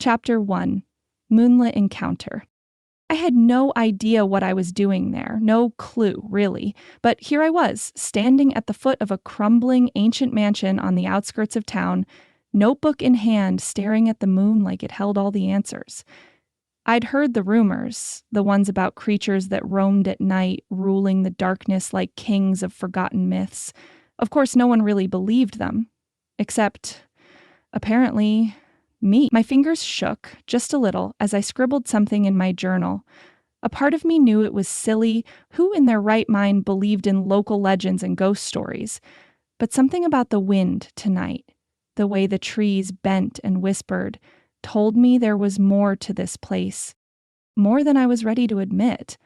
Chapter 1. Moonlit Encounter. I had no idea what I was doing there, no clue, really, but here I was, standing at the foot of a crumbling ancient mansion on the outskirts of town, notebook in hand, staring at the moon like it held all the answers. I'd heard the rumors, the ones about creatures that roamed at night, ruling the darkness like kings of forgotten myths. Of course, no one really believed them, except, apparently, me. My fingers shook just a little as I scribbled something in my journal. A part of me knew it was silly. Who in their right mind believed in local legends and ghost stories? But something about the wind tonight, the way the trees bent and whispered, told me there was more to this place. More than I was ready to admit.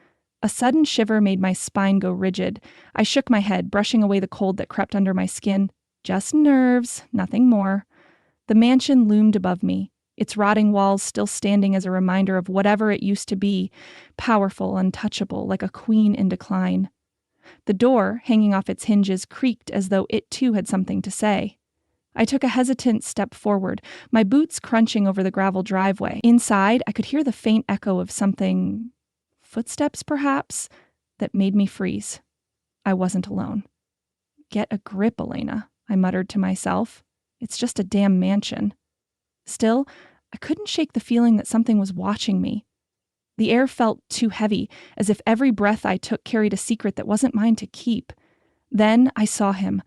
A sudden shiver made my spine go rigid. I shook my head, brushing away the cold that crept under my skin. Just nerves, nothing more. The mansion loomed above me, its rotting walls still standing as a reminder of whatever it used to be, powerful, untouchable, like a queen in decline. The door, hanging off its hinges, creaked as though it too had something to say. I took a hesitant step forward, my boots crunching over the gravel driveway. Inside, I could hear the faint echo of something, footsteps perhaps, that made me freeze. I wasn't alone. Get a grip, Elena, I muttered to myself. It's just a damn mansion. Still, I couldn't shake the feeling that something was watching me. The air felt too heavy, as if every breath I took carried a secret that wasn't mine to keep. Then I saw him.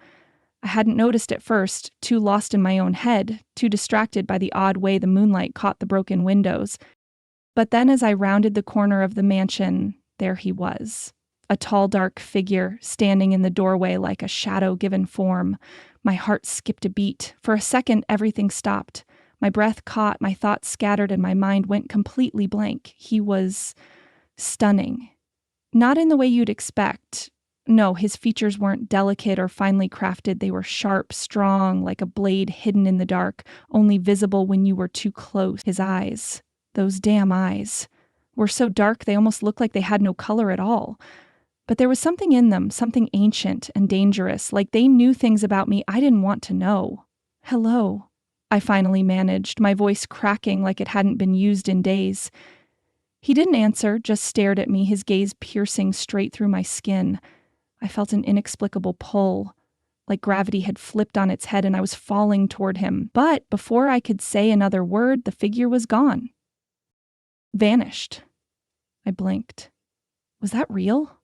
I hadn't noticed at first, too lost in my own head, too distracted by the odd way the moonlight caught the broken windows. But then as I rounded the corner of the mansion, there he was. A tall, dark figure, standing in the doorway like a shadow given form. My heart skipped a beat. For a second, everything stopped. My breath caught, my thoughts scattered, and my mind went completely blank. He was stunning. Not in the way you'd expect. No, his features weren't delicate or finely crafted. They were sharp, strong, like a blade hidden in the dark, only visible when you were too close. His eyes, those damn eyes, were so dark they almost looked like they had no color at all. But there was something in them, something ancient and dangerous, like they knew things about me I didn't want to know. Hello, I finally managed, my voice cracking like it hadn't been used in days. He didn't answer, just stared at me, his gaze piercing straight through my skin. I felt an inexplicable pull, like gravity had flipped on its head and I was falling toward him. But before I could say another word, the figure was gone. Vanished. I blinked. Was that real?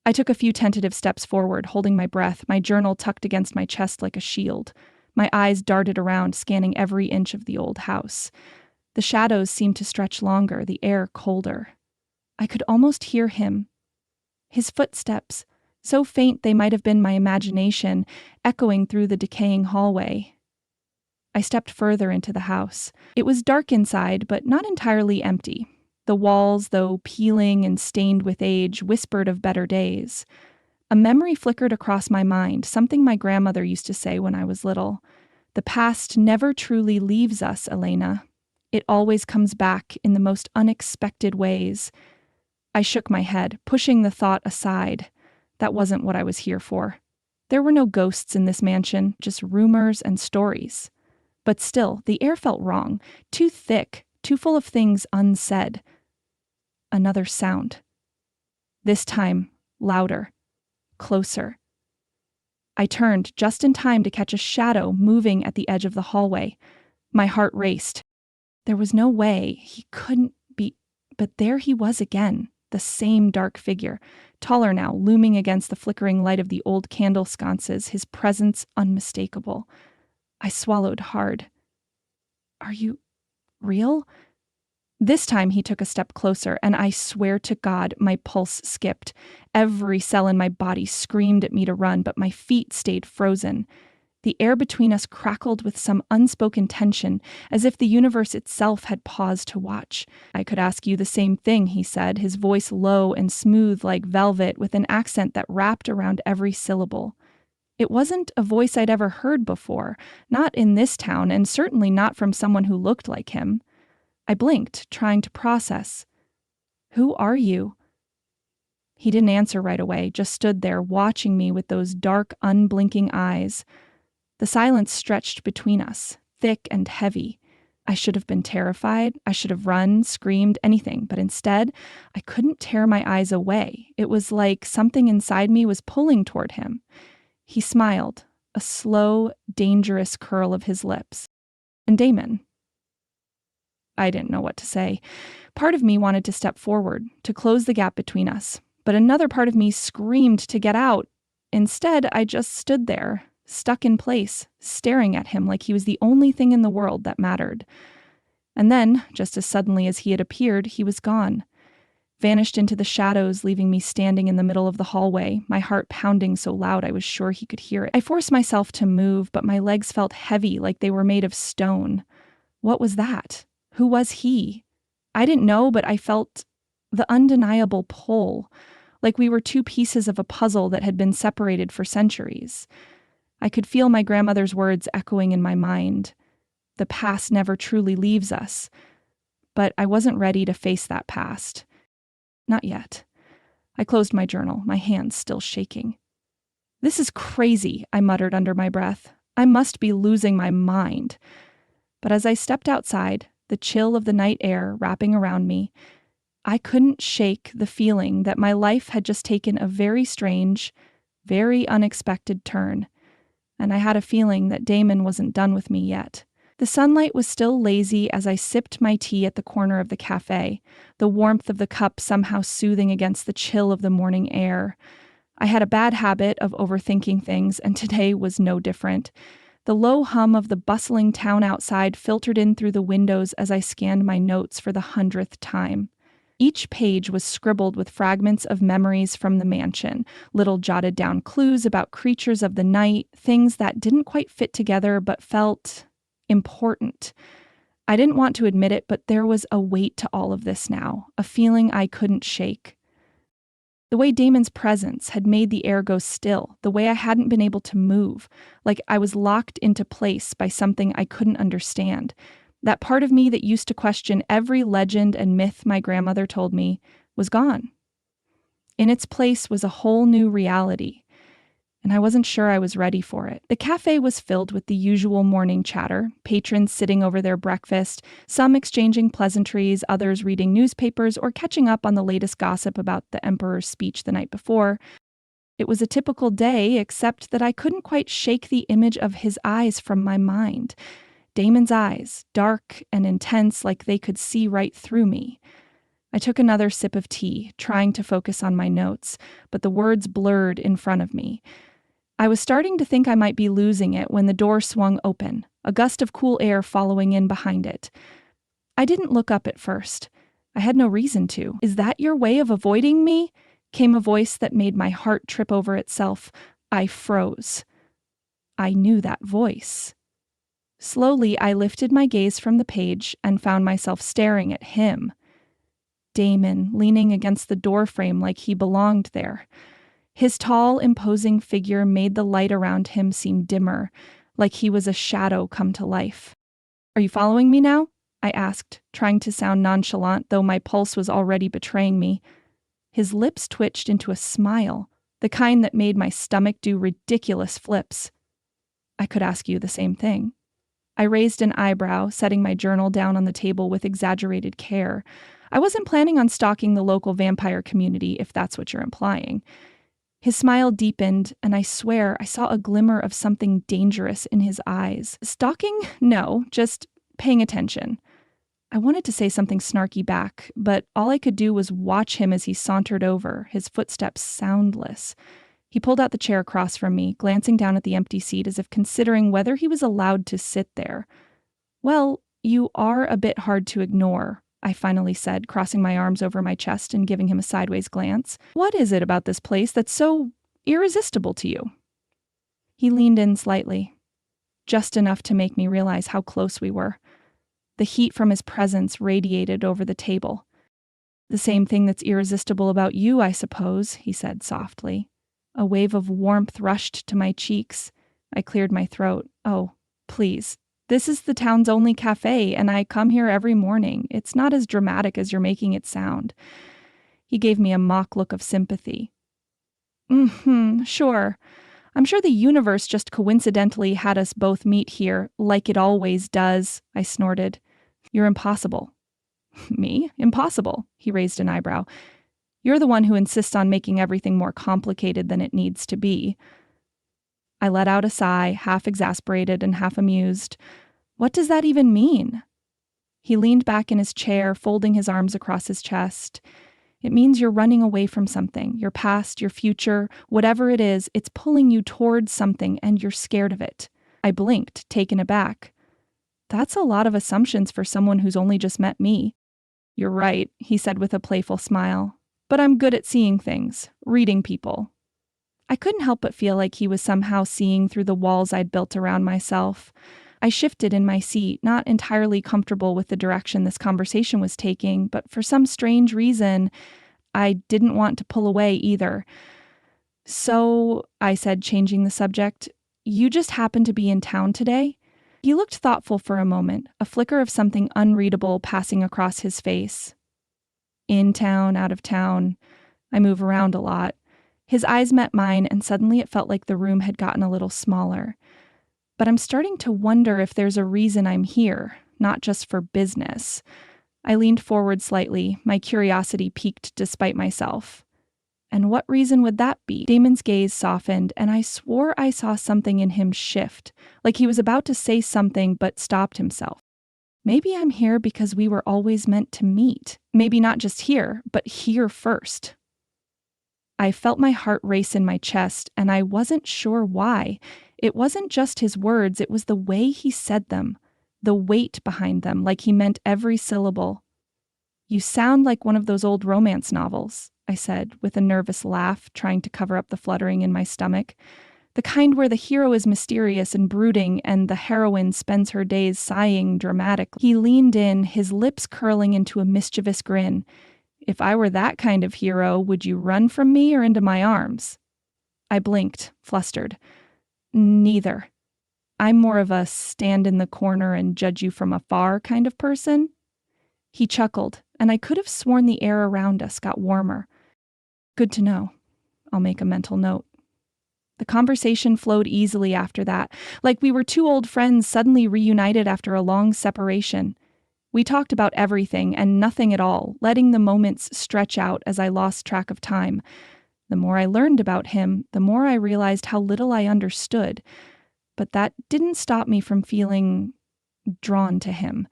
I took a few tentative steps forward, holding my breath, my journal tucked against my chest like a shield. My eyes darted around, scanning every inch of the old house. The shadows seemed to stretch longer, the air colder. I could almost hear him. His footsteps, so faint they might have been my imagination, echoing through the decaying hallway. I stepped further into the house. It was dark inside, but not entirely empty. The walls, though peeling and stained with age, whispered of better days. A memory flickered across my mind, something my grandmother used to say when I was little. The past never truly leaves us, Elena. It always comes back in the most unexpected ways. I shook my head, pushing the thought aside. That wasn't what I was here for. There were no ghosts in this mansion, just rumors and stories. But still, the air felt wrong, too thick, too full of things unsaid. Another sound. This time, louder, closer. I turned just in time to catch a shadow moving at the edge of the hallway. My heart raced. There was no way he couldn't be, but there he was again, the same dark figure, taller now, looming against the flickering light of the old candle sconces, his presence unmistakable. I swallowed hard. Are you real? This time he took a step closer, and I swear to God, my pulse skipped. Every cell in my body screamed at me to run, but my feet stayed frozen. The air between us crackled with some unspoken tension, as if the universe itself had paused to watch. I could ask you the same thing, he said, his voice low and smooth like velvet, with an accent that wrapped around every syllable. It wasn't a voice I'd ever heard before, not in this town, and certainly not from someone who looked like him. I blinked, trying to process. Who are you? He didn't answer right away, just stood there, watching me with those dark, unblinking eyes. The silence stretched between us, thick and heavy. I should have been terrified. I should have run, screamed, anything. But instead, I couldn't tear my eyes away. It was like something inside me was pulling toward him. He smiled, a slow, dangerous curl of his lips. And Damon. I didn't know what to say. Part of me wanted to step forward, to close the gap between us. But another part of me screamed to get out. Instead, I just stood there, stuck in place, staring at him like he was the only thing in the world that mattered. And then, just as suddenly as he had appeared, he was gone. Vanished into the shadows, leaving me standing in the middle of the hallway, my heart pounding so loud I was sure he could hear it. I forced myself to move, but my legs felt heavy, like they were made of stone. What was that? Who was he? I didn't know, but I felt the undeniable pull, like we were two pieces of a puzzle that had been separated for centuries. I could feel my grandmother's words echoing in my mind. The past never truly leaves us. But I wasn't ready to face that past. Not yet. I closed my journal, my hands still shaking. This is crazy, I muttered under my breath. I must be losing my mind. But as I stepped outside, the chill of the night air wrapping around me, I couldn't shake the feeling that my life had just taken a very strange, very unexpected turn. And I had a feeling that Damon wasn't done with me yet. The sunlight was still lazy as I sipped my tea at the corner of the cafe, the warmth of the cup somehow soothing against the chill of the morning air. I had a bad habit of overthinking things, and today was no different. The low hum of the bustling town outside filtered in through the windows as I scanned my notes for the 100th time. Each page was scribbled with fragments of memories from the mansion, little jotted down clues about creatures of the night, things that didn't quite fit together but felt important. I didn't want to admit it, but there was a weight to all of this now, a feeling I couldn't shake. The way Damon's presence had made the air go still, the way I hadn't been able to move, like I was locked into place by something I couldn't understand. That part of me that used to question every legend and myth my grandmother told me was gone. In its place was a whole new reality, and I wasn't sure I was ready for it. The cafe was filled with the usual morning chatter, patrons sitting over their breakfast, some exchanging pleasantries, others reading newspapers or catching up on the latest gossip about the emperor's speech the night before. It was a typical day, except that I couldn't quite shake the image of his eyes from my mind. Damon's eyes, dark and intense, like they could see right through me. I took another sip of tea, trying to focus on my notes, but the words blurred in front of me. I was starting to think I might be losing it when the door swung open, a gust of cool air following in behind it. I didn't look up at first. I had no reason to. "Is that your way of avoiding me?" came a voice that made my heart trip over itself. I froze. I knew that voice. Slowly, I lifted my gaze from the page and found myself staring at him. Damon, leaning against the doorframe like he belonged there. His tall, imposing figure made the light around him seem dimmer, like he was a shadow come to life. "Are you following me now?" I asked, trying to sound nonchalant, though my pulse was already betraying me. His lips twitched into a smile, the kind that made my stomach do ridiculous flips. "I could ask you the same thing." I raised an eyebrow, setting my journal down on the table with exaggerated care. I wasn't planning on stalking the local vampire community, if that's what you're implying. His smile deepened, and I swear I saw a glimmer of something dangerous in his eyes. "Stalking? No, just paying attention." I wanted to say something snarky back, but all I could do was watch him as he sauntered over, his footsteps soundless. He pulled out the chair across from me, glancing down at the empty seat as if considering whether he was allowed to sit there. "Well, you are a bit hard to ignore," I finally said, crossing my arms over my chest and giving him a sideways glance. "What is it about this place that's so irresistible to you?" He leaned in slightly, just enough to make me realize how close we were. The heat from his presence radiated over the table. "The same thing that's irresistible about you, I suppose," he said softly. A wave of warmth rushed to my cheeks. I cleared my throat. "Oh, please. This is the town's only cafe, and I come here every morning. It's not as dramatic as you're making it sound." He gave me a mock look of sympathy. Sure. I'm sure the universe just coincidentally had us both meet here, like it always does," I snorted. You're impossible. Me? Impossible. He raised an eyebrow. You're the one who insists on making everything more complicated than it needs to be. I let out a sigh, half exasperated and half amused. What does that even mean? He leaned back in his chair, folding his arms across his chest. It means you're running away from something, your past, your future, whatever it is, it's pulling you towards something and you're scared of it. I blinked, taken aback. That's a lot of assumptions for someone who's only just met me. You're right, he said with a playful smile. But I'm good at seeing things, reading people. I couldn't help but feel like he was somehow seeing through the walls I'd built around myself. I shifted in my seat, not entirely comfortable with the direction this conversation was taking, but for some strange reason, I didn't want to pull away either. So, I said, changing the subject, you just happened to be in town today? He looked thoughtful for a moment, a flicker of something unreadable passing across his face. In town, out of town. I move around a lot. His eyes met mine, and suddenly it felt like the room had gotten a little smaller. But I'm starting to wonder if there's a reason I'm here, not just for business. I leaned forward slightly, my curiosity piqued despite myself. And what reason would that be? Damon's gaze softened, and I swore I saw something in him shift, like he was about to say something but stopped himself. Maybe I'm here because we were always meant to meet. Maybe not just here, but here first. I felt my heart race in my chest, and I wasn't sure why. It wasn't just his words, it was the way he said them, the weight behind them, like he meant every syllable. You sound like one of those old romance novels, I said, with a nervous laugh, trying to cover up the fluttering in my stomach. The kind where the hero is mysterious and brooding, and the heroine spends her days sighing dramatically. He leaned in, his lips curling into a mischievous grin. If I were that kind of hero, would you run from me or into my arms? I blinked, flustered. Neither. I'm more of a stand in the corner and judge you from afar kind of person. He chuckled, and I could have sworn the air around us got warmer. Good to know. I'll make a mental note. The conversation flowed easily after that, like we were two old friends suddenly reunited after a long separation. We talked about everything and nothing at all, letting the moments stretch out as I lost track of time. The more I learned about him, the more I realized how little I understood. But that didn't stop me from feeling drawn to him.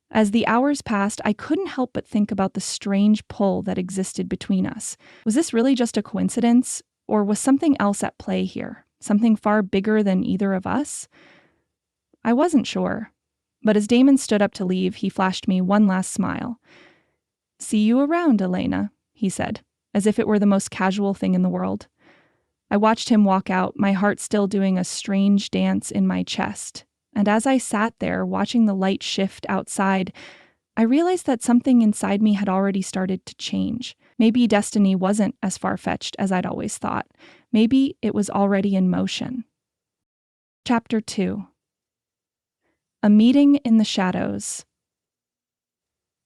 As the hours passed, I couldn't help but think about the strange pull that existed between us. Was this really just a coincidence, or was something else at play here? Something far bigger than either of us? I wasn't sure. But as Damon stood up to leave, he flashed me one last smile. See you around, Elena, he said, as if it were the most casual thing in the world. I watched him walk out, my heart still doing a strange dance in my chest. And as I sat there, watching the light shift outside, I realized that something inside me had already started to change. Maybe destiny wasn't as far-fetched as I'd always thought. Maybe it was already in motion. Chapter 2. A meeting in the shadows.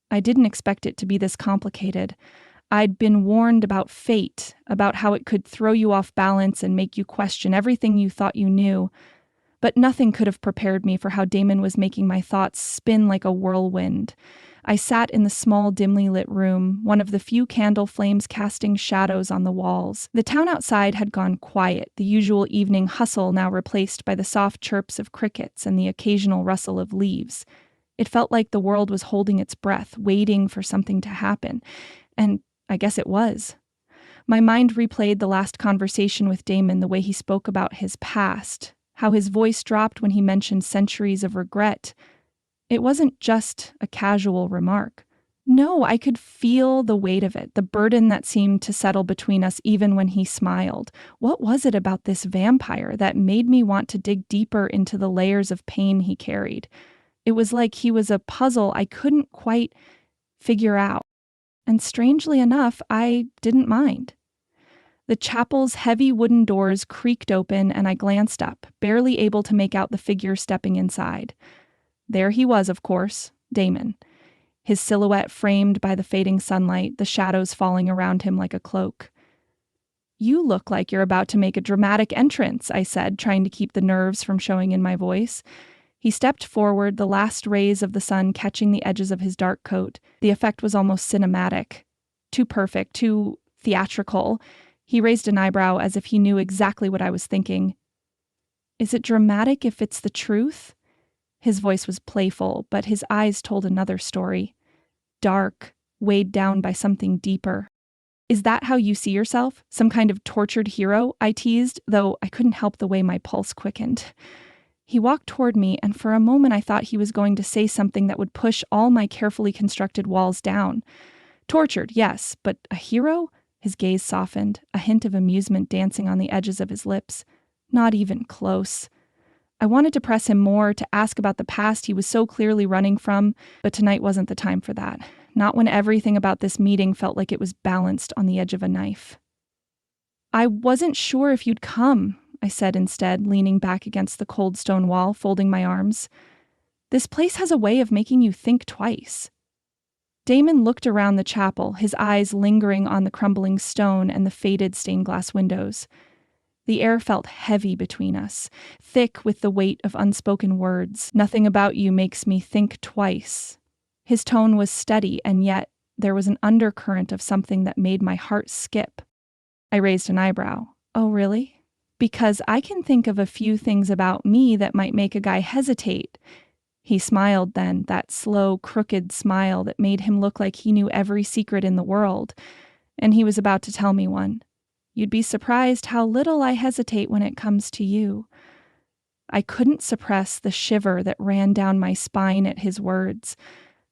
I didn't expect it to be this complicated. I'd been warned about fate, about how it could throw you off balance and make you question everything you thought you knew. But nothing could have prepared me for how Damon was making my thoughts spin like a whirlwind. I sat in the small, dimly lit room, one of the few candle flames casting shadows on the walls. The town outside had gone quiet, the usual evening hustle now replaced by the soft chirps of crickets and the occasional rustle of leaves. It felt like the world was holding its breath, waiting for something to happen. And I guess it was. My mind replayed the last conversation with Damon, the way he spoke about his past, how his voice dropped when he mentioned centuries of regret. It wasn't just a casual remark. No, I could feel the weight of it, the burden that seemed to settle between us even when he smiled. What was it about this vampire that made me want to dig deeper into the layers of pain he carried? It was like he was a puzzle I couldn't quite figure out. And strangely enough, I didn't mind. The chapel's heavy wooden doors creaked open and I glanced up, barely able to make out the figure stepping inside. There he was, of course, Damon. His silhouette framed by the fading sunlight, the shadows falling around him like a cloak. You look like you're about to make a dramatic entrance, I said, trying to keep the nerves from showing in my voice. He stepped forward, the last rays of the sun catching the edges of his dark coat. The effect was almost cinematic. Too perfect, too theatrical. He raised an eyebrow as if he knew exactly what I was thinking. Is it dramatic if it's the truth? His voice was playful, but his eyes told another story. Dark, weighed down by something deeper. Is that how you see yourself? Some kind of tortured hero? I teased, though I couldn't help the way my pulse quickened. He walked toward me, and for a moment I thought he was going to say something that would push all my carefully constructed walls down. Tortured, yes, but a hero? His gaze softened, a hint of amusement dancing on the edges of his lips. Not even close. I wanted to press him more, to ask about the past he was so clearly running from, but tonight wasn't the time for that. Not when everything about this meeting felt like it was balanced on the edge of a knife. I wasn't sure if you'd come, I said instead, leaning back against the cold stone wall, folding my arms. This place has a way of making you think twice. Damon looked around the chapel, his eyes lingering on the crumbling stone and the faded stained glass windows. The air felt heavy between us, thick with the weight of unspoken words. Nothing about you makes me think twice. His tone was steady, and yet there was an undercurrent of something that made my heart skip. I raised an eyebrow. Oh, really? Because I can think of a few things about me that might make a guy hesitate. He smiled then, that slow, crooked smile that made him look like he knew every secret in the world, and he was about to tell me one. You'd be surprised how little I hesitate when it comes to you. I couldn't suppress the shiver that ran down my spine at his words.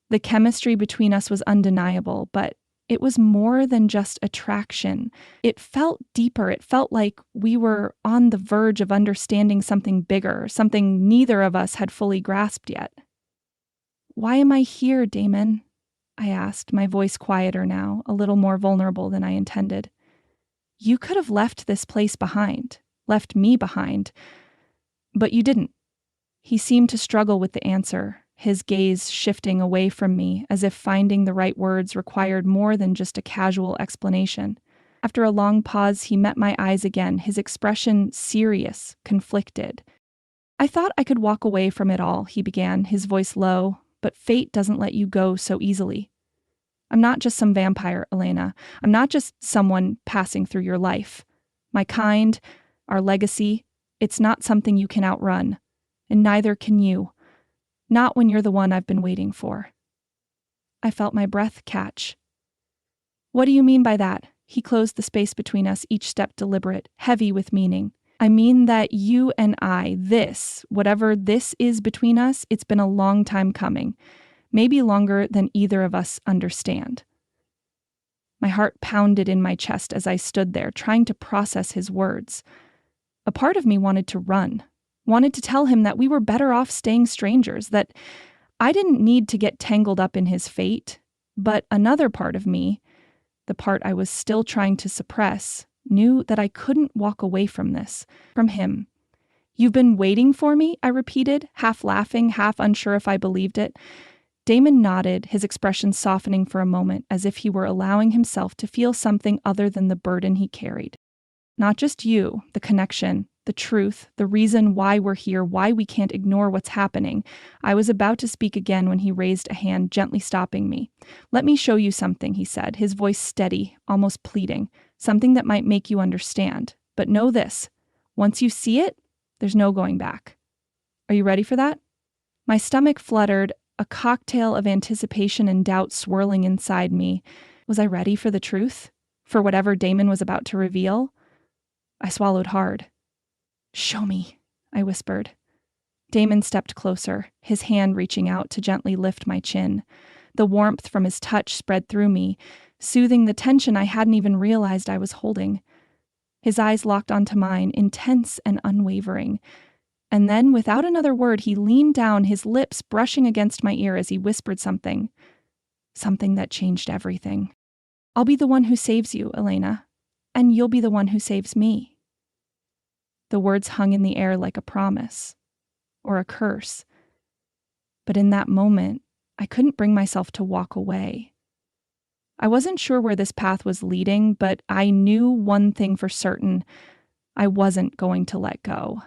The chemistry between us was undeniable, but it was more than just attraction. It felt deeper. It felt like we were on the verge of understanding something bigger, something neither of us had fully grasped yet. Why am I here, Damon? I asked, my voice quieter now, a little more vulnerable than I intended. You could have left this place behind, left me behind, but you didn't. He seemed to struggle with the answer, his gaze shifting away from me as if finding the right words required more than just a casual explanation. After a long pause, he met my eyes again, his expression serious, conflicted. I thought I could walk away from it all, he began, his voice low, but fate doesn't let you go so easily. I'm not just some vampire, Elena. I'm not just someone passing through your life. My kind, our legacy, it's not something you can outrun, and neither can you. Not when you're the one I've been waiting for. I felt my breath catch. What do you mean by that? He closed the space between us, each step deliberate, heavy with meaning. I mean that you and I, this, whatever this is between us, it's been a long time coming. Maybe longer than either of us understand. My heart pounded in my chest as I stood there, trying to process his words. A part of me wanted to run, wanted to tell him that we were better off staying strangers, that I didn't need to get tangled up in his fate. But another part of me, the part I was still trying to suppress, knew that I couldn't walk away from this, from him. You've been waiting for me, I repeated, half laughing, half unsure if I believed it. Damon nodded, his expression softening for a moment, as if he were allowing himself to feel something other than the burden he carried. Not just you, the connection, the truth, the reason why we're here, why we can't ignore what's happening. I was about to speak again when he raised a hand, gently stopping me. Let me show you something, he said, his voice steady, almost pleading. Something that might make you understand. But know this, once you see it, there's no going back. Are you ready for that? My stomach fluttered, a cocktail of anticipation and doubt swirling inside me. Was I ready for the truth? For whatever Damon was about to reveal? I swallowed hard. Show me, I whispered. Damon stepped closer, his hand reaching out to gently lift my chin. The warmth from his touch spread through me, soothing the tension I hadn't even realized I was holding. His eyes locked onto mine, intense and unwavering. And then, without another word, he leaned down, his lips brushing against my ear as he whispered something. Something that changed everything. I'll be the one who saves you, Elena, and you'll be the one who saves me. The words hung in the air like a promise, or a curse. But in that moment, I couldn't bring myself to walk away. I wasn't sure where this path was leading, but I knew one thing for certain. I wasn't going to let go.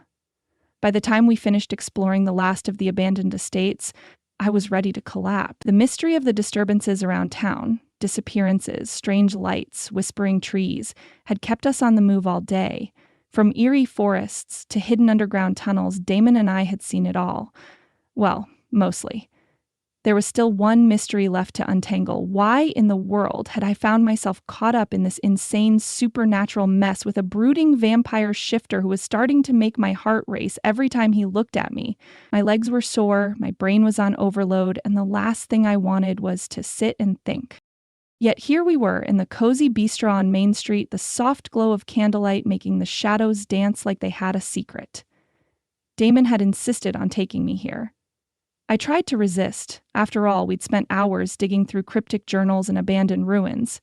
By the time we finished exploring the last of the abandoned estates, I was ready to collapse. The mystery of the disturbances around town, disappearances, strange lights, whispering trees, had kept us on the move all day. From eerie forests to hidden underground tunnels, Damon and I had seen it all. Well, mostly. There was still one mystery left to untangle. Why in the world had I found myself caught up in this insane supernatural mess with a brooding vampire shifter who was starting to make my heart race every time he looked at me? My legs were sore, my brain was on overload, and the last thing I wanted was to sit and think. Yet here we were in the cozy bistro on Main Street, the soft glow of candlelight making the shadows dance like they had a secret. Damon had insisted on taking me here. I tried to resist. After all, we'd spent hours digging through cryptic journals and abandoned ruins.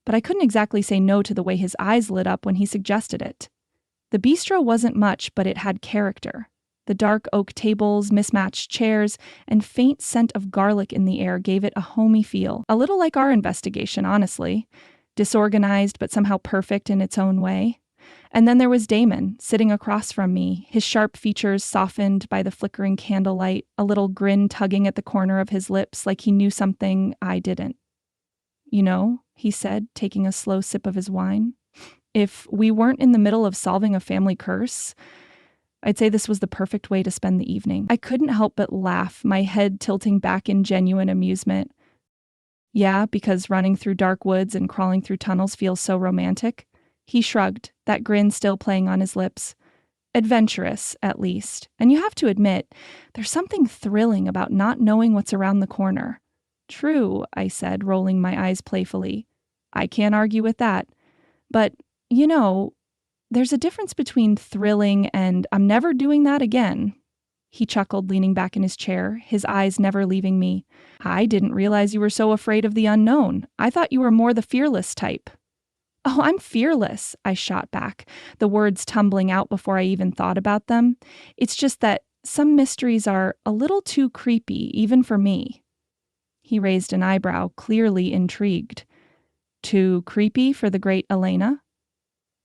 But I couldn't exactly say no to the way his eyes lit up when he suggested it. The bistro wasn't much, but it had character. The dark oak tables, mismatched chairs, and faint scent of garlic in the air gave it a homey feel. A little like our investigation, honestly. Disorganized, but somehow perfect in its own way. And then there was Damon, sitting across from me, his sharp features softened by the flickering candlelight, a little grin tugging at the corner of his lips like he knew something I didn't. You know, he said, taking a slow sip of his wine, if we weren't in the middle of solving a family curse, I'd say this was the perfect way to spend the evening. I couldn't help but laugh, my head tilting back in genuine amusement. Yeah, because running through dark woods and crawling through tunnels feels so romantic. He shrugged, that grin still playing on his lips. Adventurous, at least. And you have to admit, there's something thrilling about not knowing what's around the corner. True, I said, rolling my eyes playfully. I can't argue with that. But, you know, there's a difference between thrilling and I'm never doing that again. He chuckled, leaning back in his chair, his eyes never leaving me. I didn't realize you were so afraid of the unknown. I thought you were more the fearless type. Oh, I'm fearless, I shot back, the words tumbling out before I even thought about them. It's just that some mysteries are a little too creepy, even for me. He raised an eyebrow, clearly intrigued. Too creepy for the great Elena?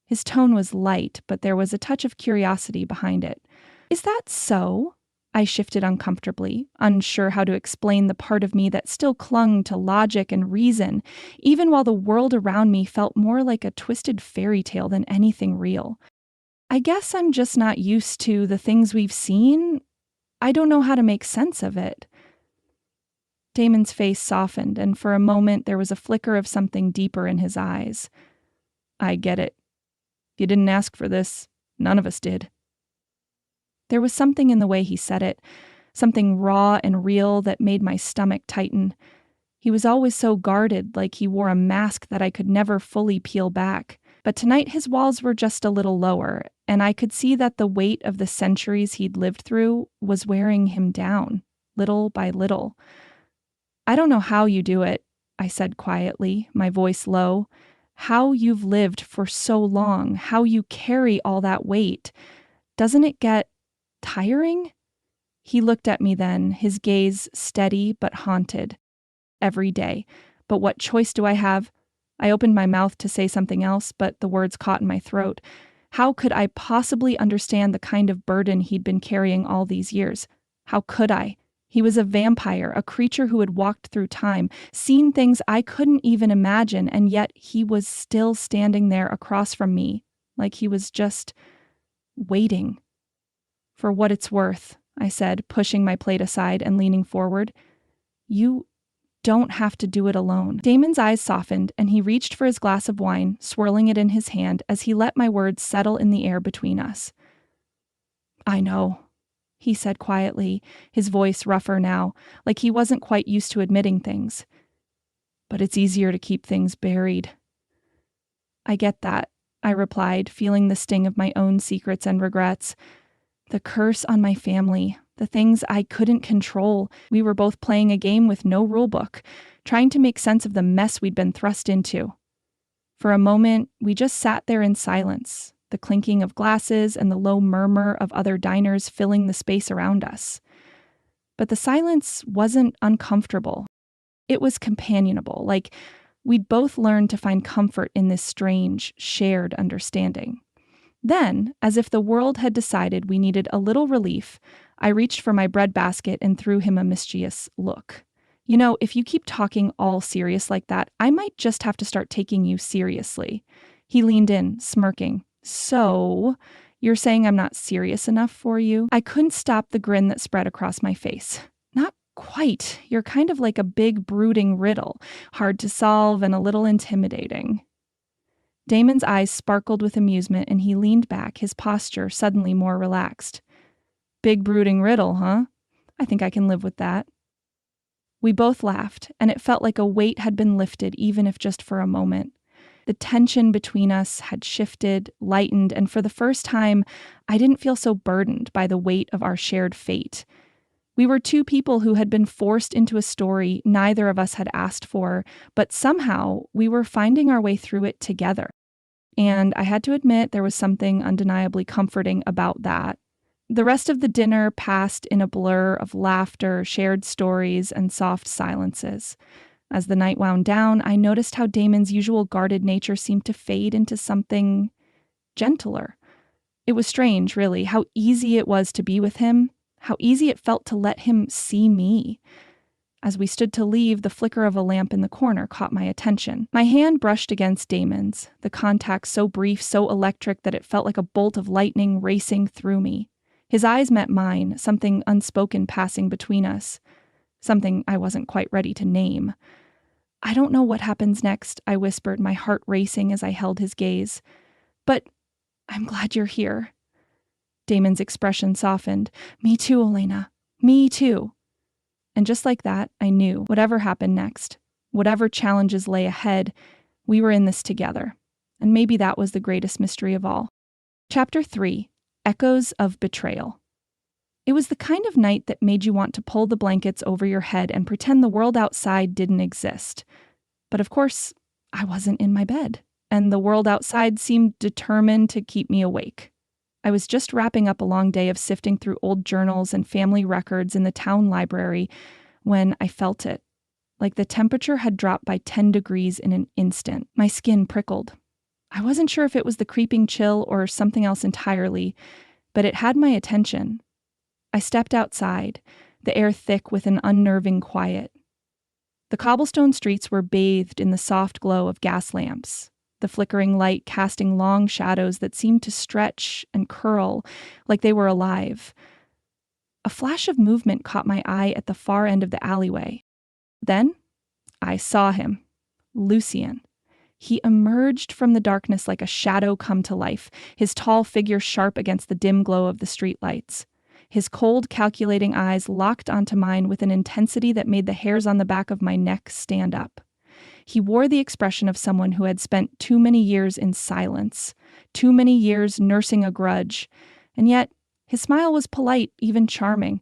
His tone was light, but there was a touch of curiosity behind it. Is that so? I shifted uncomfortably, unsure how to explain the part of me that still clung to logic and reason, even while the world around me felt more like a twisted fairy tale than anything real. I guess I'm just not used to the things we've seen. I don't know how to make sense of it. Damon's face softened, and for a moment there was a flicker of something deeper in his eyes. I get it. You didn't ask for this. None of us did. There was something in the way he said it, something raw and real that made my stomach tighten. He was always so guarded, like he wore a mask that I could never fully peel back. But tonight his walls were just a little lower, and I could see that the weight of the centuries he'd lived through was wearing him down, little by little. I don't know how you do it, I said quietly, my voice low. How you've lived for so long, how you carry all that weight. Doesn't it get tiring? He looked at me then, his gaze steady but haunted. Every day. But what choice do I have? I opened my mouth to say something else, but the words caught in my throat. How could I possibly understand the kind of burden he'd been carrying all these years? How could I? He was a vampire, a creature who had walked through time, seen things I couldn't even imagine, and yet he was still standing there across from me, like he was just waiting. For what it's worth, I said, pushing my plate aside and leaning forward. You don't have to do it alone. Damon's eyes softened, and he reached for his glass of wine, swirling it in his hand as he let my words settle in the air between us. I know, he said quietly, his voice rougher now, like he wasn't quite used to admitting things. But it's easier to keep things buried. I get that, I replied, feeling the sting of my own secrets and regrets. The curse on my family, the things I couldn't control. We were both playing a game with no rulebook, trying to make sense of the mess we'd been thrust into. For a moment, we just sat there in silence, the clinking of glasses and the low murmur of other diners filling the space around us. But the silence wasn't uncomfortable. It was companionable, like we'd both learned to find comfort in this strange, shared understanding. Then, as if the world had decided we needed a little relief, I reached for my breadbasket and threw him a mischievous look. You know, if you keep talking all serious like that, I might just have to start taking you seriously. He leaned in, smirking. So, you're saying I'm not serious enough for you? I couldn't stop the grin that spread across my face. Not quite. You're kind of like a big, brooding riddle, hard to solve and a little intimidating. Damon's eyes sparkled with amusement and he leaned back, his posture suddenly more relaxed. Big, brooding riddle, huh? I think I can live with that. We both laughed, and it felt like a weight had been lifted, even if just for a moment. The tension between us had shifted, lightened, and for the first time, I didn't feel so burdened by the weight of our shared fate. We were two people who had been forced into a story neither of us had asked for, but somehow we were finding our way through it together. And I had to admit there was something undeniably comforting about that. The rest of the dinner passed in a blur of laughter, shared stories, and soft silences. As the night wound down, I noticed how Damon's usual guarded nature seemed to fade into something gentler. It was strange, really, how easy it was to be with him, how easy it felt to let him see me. As we stood to leave, the flicker of a lamp in the corner caught my attention. My hand brushed against Damon's, the contact so brief, so electric that it felt like a bolt of lightning racing through me. His eyes met mine, something unspoken passing between us, something I wasn't quite ready to name. I don't know what happens next, I whispered, my heart racing as I held his gaze. But I'm glad you're here. Damon's expression softened. Me too, Elena. Me too. And just like that, I knew, whatever happened next, whatever challenges lay ahead, we were in this together. And maybe that was the greatest mystery of all. Chapter 3. Echoes of Betrayal. It was the kind of night that made you want to pull the blankets over your head and pretend the world outside didn't exist. But of course, I wasn't in my bed, and the world outside seemed determined to keep me awake. I was just wrapping up a long day of sifting through old journals and family records in the town library when I felt it, like the temperature had dropped by 10 degrees in an instant. My skin prickled. I wasn't sure if it was the creeping chill or something else entirely, but it had my attention. I stepped outside, the air thick with an unnerving quiet. The cobblestone streets were bathed in the soft glow of gas lamps, the flickering light casting long shadows that seemed to stretch and curl like they were alive. A flash of movement caught my eye at the far end of the alleyway. Then I saw him, Lucien. He emerged from the darkness like a shadow come to life, his tall figure sharp against the dim glow of the streetlights. His cold, calculating eyes locked onto mine with an intensity that made the hairs on the back of my neck stand up. He wore the expression of someone who had spent too many years in silence, too many years nursing a grudge, and yet his smile was polite, even charming,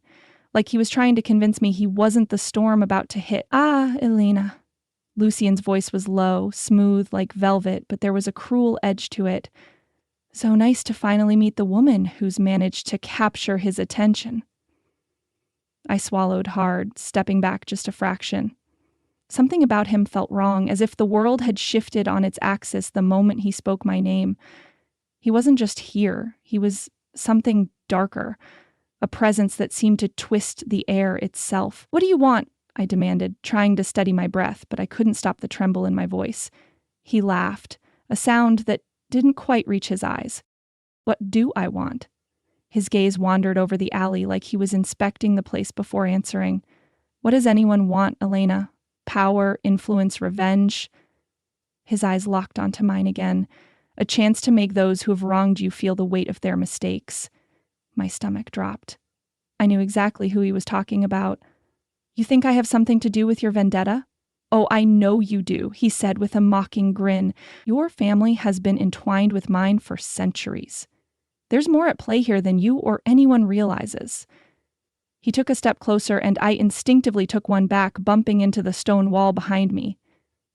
like he was trying to convince me he wasn't the storm about to hit. Ah, Elena. Lucien's voice was low, smooth like velvet, but there was a cruel edge to it. So nice to finally meet the woman who's managed to capture his attention. I swallowed hard, stepping back just a fraction. Something about him felt wrong, as if the world had shifted on its axis the moment he spoke my name. He wasn't just here, he was something darker, a presence that seemed to twist the air itself. What do you want? I demanded, trying to steady my breath, but I couldn't stop the tremble in my voice. He laughed, a sound that didn't quite reach his eyes. What do I want? His gaze wandered over the alley like he was inspecting the place before answering. What does anyone want, Elena? Power, influence, revenge? His eyes locked onto mine again, a chance to make those who have wronged you feel the weight of their mistakes. My stomach dropped. I knew exactly who he was talking about. You think I have something to do with your vendetta? Oh, I know you do, he said with a mocking grin. Your family has been entwined with mine for centuries. There's more at play here than you or anyone realizes. He took a step closer, and I instinctively took one back, bumping into the stone wall behind me.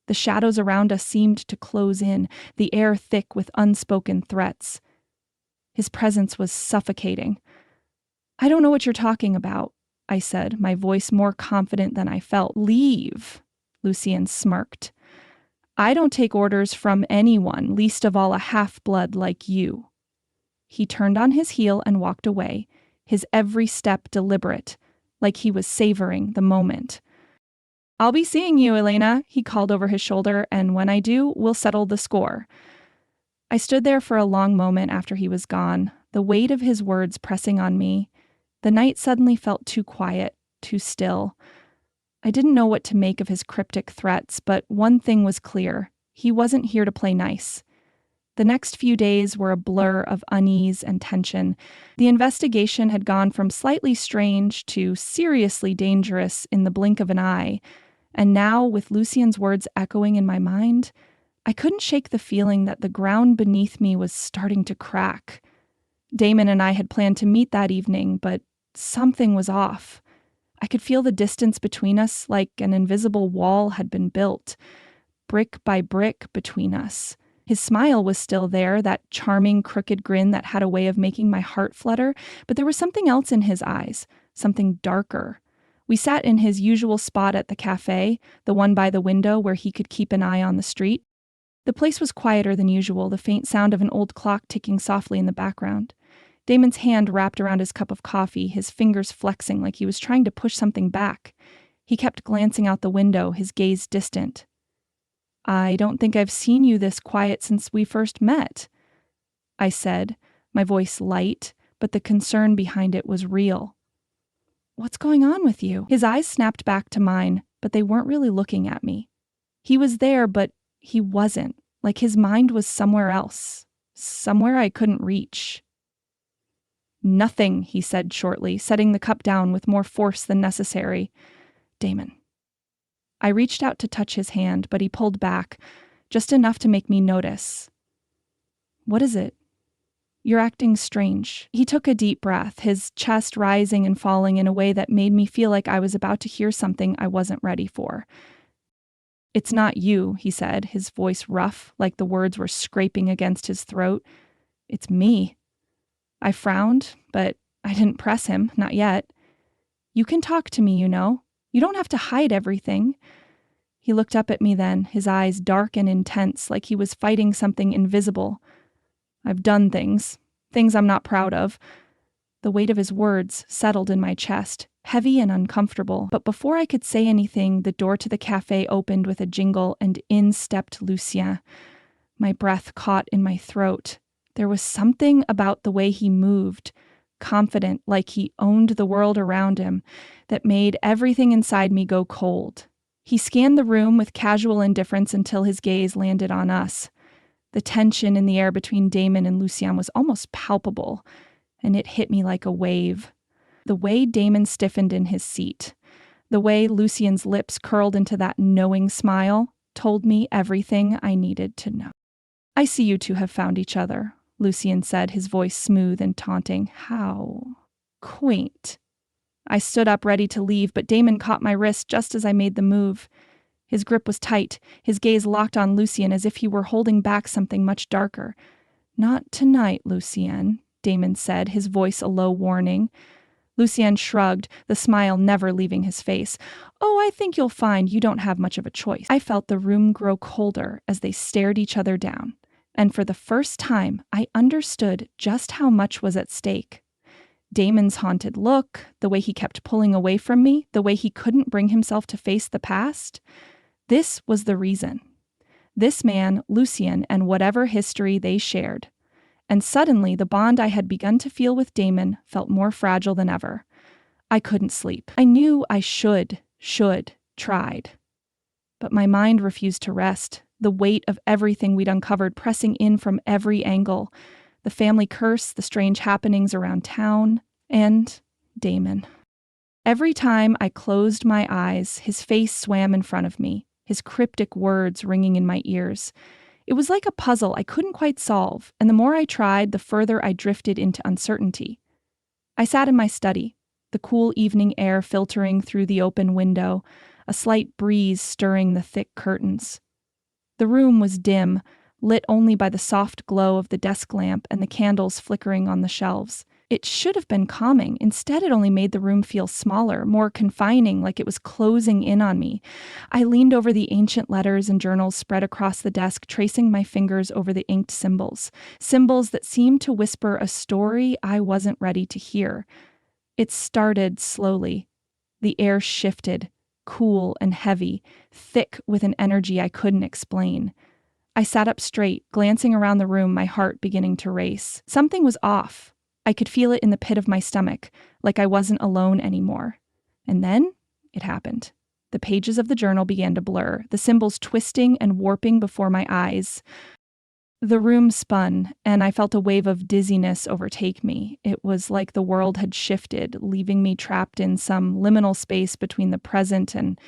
The shadows around us seemed to close in, the air thick with unspoken threats. His presence was suffocating. I don't know what you're talking about, I said, my voice more confident than I felt. Leave, Lucien smirked. I don't take orders from anyone, least of all a half-blood like you. He turned on his heel and walked away, his every step deliberate, like he was savoring the moment. "I'll be seeing you, Elena," he called over his shoulder, "and when I do, we'll settle the score." I stood there for a long moment after he was gone, the weight of his words pressing on me. The night suddenly felt too quiet, too still. I didn't know what to make of his cryptic threats, but one thing was clear. He wasn't here to play nice. The next few days were a blur of unease and tension. The investigation had gone from slightly strange to seriously dangerous in the blink of an eye, and now, with Lucien's words echoing in my mind, I couldn't shake the feeling that the ground beneath me was starting to crack. Damon and I had planned to meet that evening, but something was off. I could feel the distance between us, like an invisible wall had been built, brick by brick between us. His smile was still there, that charming, crooked grin that had a way of making my heart flutter, but there was something else in his eyes, something darker. We sat in his usual spot at the cafe, the one by the window where he could keep an eye on the street. The place was quieter than usual, the faint sound of an old clock ticking softly in the background. Damon's hand wrapped around his cup of coffee, his fingers flexing like he was trying to push something back. He kept glancing out the window, his gaze distant. "I don't think I've seen you this quiet since we first met," I said, my voice light, but the concern behind it was real. "What's going on with you?" His eyes snapped back to mine, but they weren't really looking at me. He was there, but he wasn't, like his mind was somewhere else, somewhere I couldn't reach. "Nothing," he said shortly, setting the cup down with more force than necessary. "Damon." I reached out to touch his hand, but he pulled back, just enough to make me notice. "What is it?" "You're acting strange." He took a deep breath, his chest rising and falling in a way that made me feel like I was about to hear something I wasn't ready for. "It's not you," he said, his voice rough, like the words were scraping against his throat. "It's me." I frowned, but I didn't press him, not yet. "You can talk to me, you know. You don't have to hide everything." He looked up at me then, his eyes dark and intense, like he was fighting something invisible. "I've done things I'm not proud of." The weight of his words settled in my chest, heavy and uncomfortable, but before I could say anything, the door to the cafe opened with a jingle and in stepped Lucien. My breath caught in my throat. There was something about the way he moved, confident, like he owned the world around him, that made everything inside me go cold. He scanned the room with casual indifference until his gaze landed on us. The tension in the air between Damon and Lucien was almost palpable, and it hit me like a wave. The way Damon stiffened in his seat, the way Lucien's lips curled into that knowing smile, told me everything I needed to know. "I see you two have found each other," Lucien said, his voice smooth and taunting. "How quaint." I stood up ready to leave, but Damon caught my wrist just as I made the move. His grip was tight, his gaze locked on Lucien as if he were holding back something much darker. "Not tonight, Lucien," Damon said, his voice a low warning. Lucien shrugged, the smile never leaving his face. "Oh, I think you'll find you don't have much of a choice." I felt the room grow colder as they stared each other down, and for the first time, I understood just how much was at stake. Damon's haunted look, the way he kept pulling away from me, the way he couldn't bring himself to face the past. This was the reason. This man, Lucien, and whatever history they shared. And suddenly, the bond I had begun to feel with Damon felt more fragile than ever. I couldn't sleep. I knew I should, tried. But my mind refused to rest, the weight of everything we'd uncovered pressing in from every angle. The family curse, the strange happenings around town, and Damon. Every time I closed my eyes, his face swam in front of me, his cryptic words ringing in my ears. It was like a puzzle I couldn't quite solve, and the more I tried, the further I drifted into uncertainty. I sat in my study, the cool evening air filtering through the open window, a slight breeze stirring the thick curtains. The room was dim, lit only by the soft glow of the desk lamp and the candles flickering on the shelves. It should have been calming. Instead, it only made the room feel smaller, more confining, like it was closing in on me. I leaned over the ancient letters and journals spread across the desk, tracing my fingers over the inked symbols. Symbols that seemed to whisper a story I wasn't ready to hear. It started slowly. The air shifted, cool and heavy, thick with an energy I couldn't explain. I sat up straight, glancing around the room, my heart beginning to race. Something was off. I could feel it in the pit of my stomach, like I wasn't alone anymore. And then it happened. The pages of the journal began to blur, the symbols twisting and warping before my eyes. The room spun, and I felt a wave of dizziness overtake me. It was like the world had shifted, leaving me trapped in some liminal space between the present and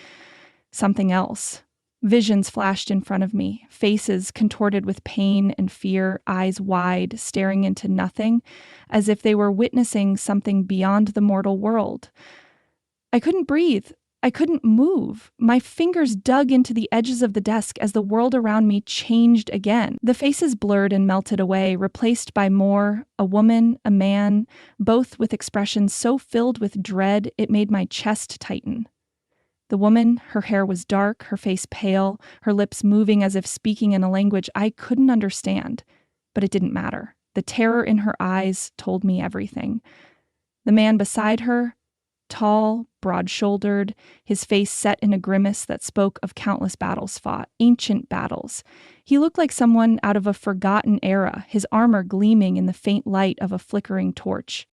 something else. Visions flashed in front of me, faces contorted with pain and fear, eyes wide, staring into nothing, as if they were witnessing something beyond the mortal world. I couldn't breathe. I couldn't move. My fingers dug into the edges of the desk as the world around me changed again. The faces blurred and melted away, replaced by more, a woman, a man, both with expressions so filled with dread it made my chest tighten. The woman, her hair was dark, her face pale, her lips moving as if speaking in a language I couldn't understand. But it didn't matter. The terror in her eyes told me everything. The man beside her, tall, broad-shouldered, his face set in a grimace that spoke of countless battles fought, ancient battles. He looked like someone out of a forgotten era, his armor gleaming in the faint light of a flickering torch.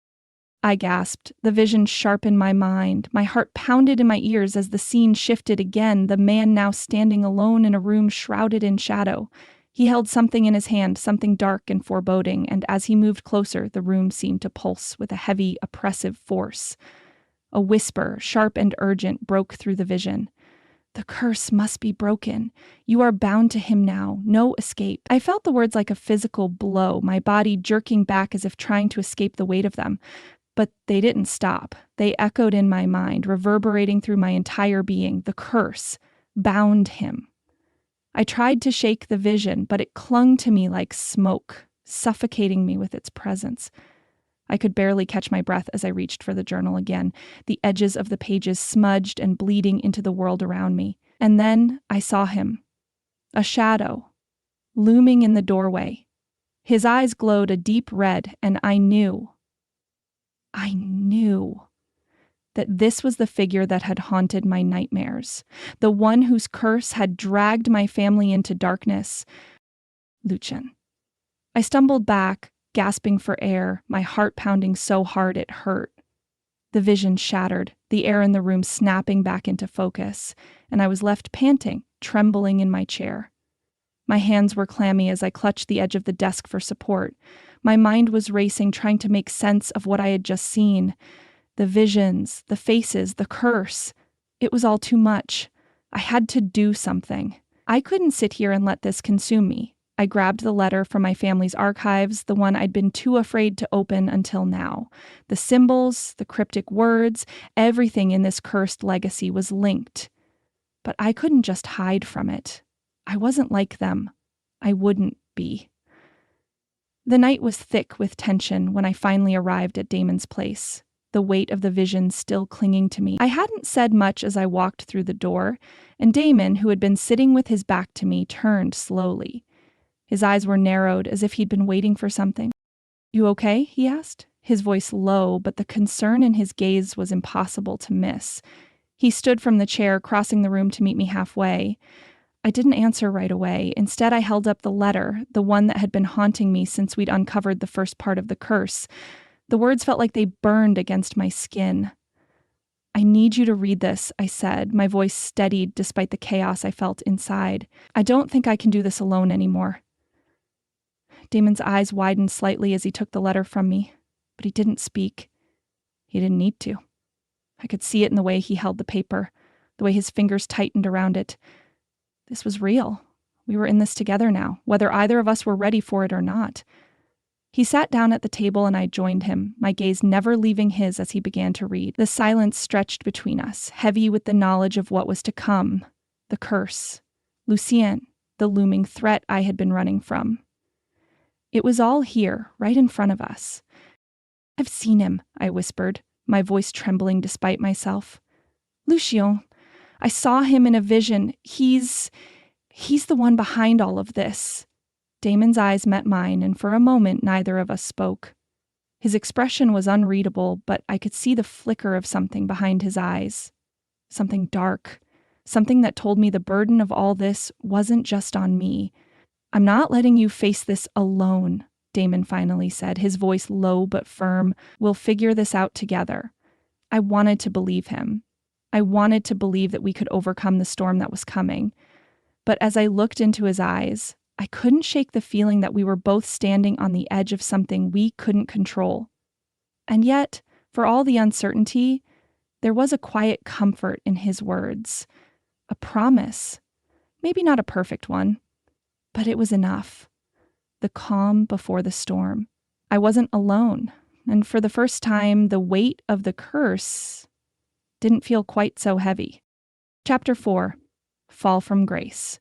I gasped, the vision sharp in my mind. My heart pounded in my ears as the scene shifted again, the man now standing alone in a room shrouded in shadow. He held something in his hand, something dark and foreboding, and as he moved closer, the room seemed to pulse with a heavy, oppressive force. A whisper, sharp and urgent, broke through the vision. The curse must be broken. You are bound to him now. No escape. I felt the words like a physical blow, my body jerking back as if trying to escape the weight of them. But they didn't stop. They echoed in my mind, reverberating through my entire being. The curse bound him. I tried to shake the vision, but it clung to me like smoke, suffocating me with its presence. I could barely catch my breath as I reached for the journal again, the edges of the pages smudged and bleeding into the world around me. And then I saw him. A shadow, looming in the doorway. His eyes glowed a deep red, and I knew that this was the figure that had haunted my nightmares, the one whose curse had dragged my family into darkness. Lucien. I stumbled back, gasping for air, my heart pounding so hard it hurt. The vision shattered, the air in the room snapping back into focus, and I was left panting, trembling in my chair. My hands were clammy as I clutched the edge of the desk for support. My mind was racing, trying to make sense of what I had just seen. The visions, the faces, the curse. It was all too much. I had to do something. I couldn't sit here and let this consume me. I grabbed the letter from my family's archives, the one I'd been too afraid to open until now. The symbols, the cryptic words, everything in this cursed legacy was linked. But I couldn't just hide from it. I wasn't like them. I wouldn't be. The night was thick with tension when I finally arrived at Damon's place, the weight of the vision still clinging to me. I hadn't said much as I walked through the door, and Damon, who had been sitting with his back to me, turned slowly. His eyes were narrowed, as if he'd been waiting for something. "You okay?" he asked, his voice low, but the concern in his gaze was impossible to miss. He stood from the chair, crossing the room to meet me halfway. I didn't answer right away. Instead, I held up the letter, the one that had been haunting me since we'd uncovered the first part of the curse. The words felt like they burned against my skin. "I need you to read this," I said, my voice steadied despite the chaos I felt inside. "I don't think I can do this alone anymore." Damon's eyes widened slightly as he took the letter from me, but he didn't speak. He didn't need to. I could see it in the way he held the paper, the way his fingers tightened around it. This was real. We were in this together now, whether either of us were ready for it or not. He sat down at the table and I joined him, my gaze never leaving his as he began to read. The silence stretched between us, heavy with the knowledge of what was to come. The curse. Lucien, the looming threat I had been running from. It was all here, right in front of us. I've seen him, I whispered, my voice trembling despite myself. Lucien, I saw him in a vision. He's the one behind all of this. Damon's eyes met mine, and for a moment neither of us spoke. His expression was unreadable, but I could see the flicker of something behind his eyes. Something dark. Something that told me the burden of all this wasn't just on me. I'm not letting you face this alone, Damon finally said, his voice low but firm. We'll figure this out together. I wanted to believe him. I wanted to believe that we could overcome the storm that was coming. But as I looked into his eyes, I couldn't shake the feeling that we were both standing on the edge of something we couldn't control. And yet, for all the uncertainty, there was a quiet comfort in his words. A promise. Maybe not a perfect one, but it was enough. The calm before the storm. I wasn't alone, and for the first time, the weight of the curse didn't feel quite so heavy. Chapter 4. Fall from Grace.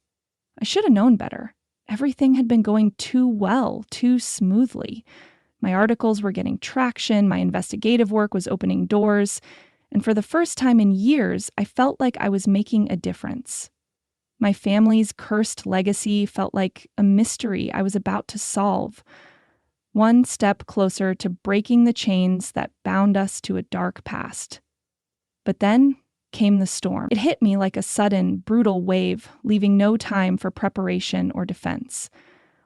I should have known better. Everything had been going too well, too smoothly. My articles were getting traction, my investigative work was opening doors, and for the first time in years, I felt like I was making a difference. My family's cursed legacy felt like a mystery I was about to solve. One step closer to breaking the chains that bound us to a dark past. But then came the storm. It hit me like a sudden, brutal wave, leaving no time for preparation or defense.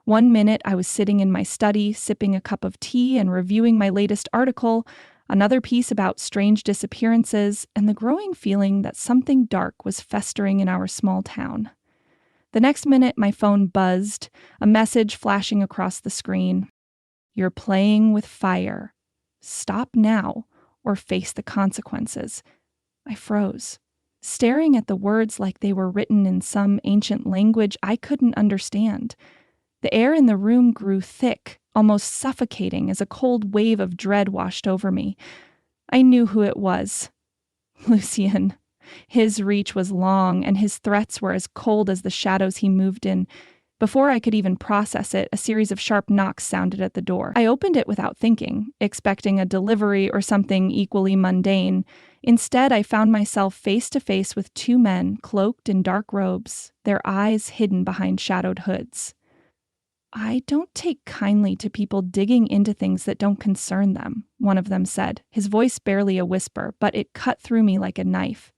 One minute I was sitting in my study, sipping a cup of tea and reviewing my latest article, another piece about strange disappearances, and the growing feeling that something dark was festering in our small town. The next minute my phone buzzed, a message flashing across the screen. You're playing with fire. Stop now, or face the consequences. I froze, staring at the words like they were written in some ancient language I couldn't understand. The air in the room grew thick, almost suffocating as a cold wave of dread washed over me. I knew who it was. Lucien. His reach was long, and his threats were as cold as the shadows he moved in. Before I could even process it, a series of sharp knocks sounded at the door. I opened it without thinking, expecting a delivery or something equally mundane. Instead, I found myself face to face with two men cloaked in dark robes, their eyes hidden behind shadowed hoods. I don't take kindly to people digging into things that don't concern them, one of them said, his voice barely a whisper, but it cut through me like a knife.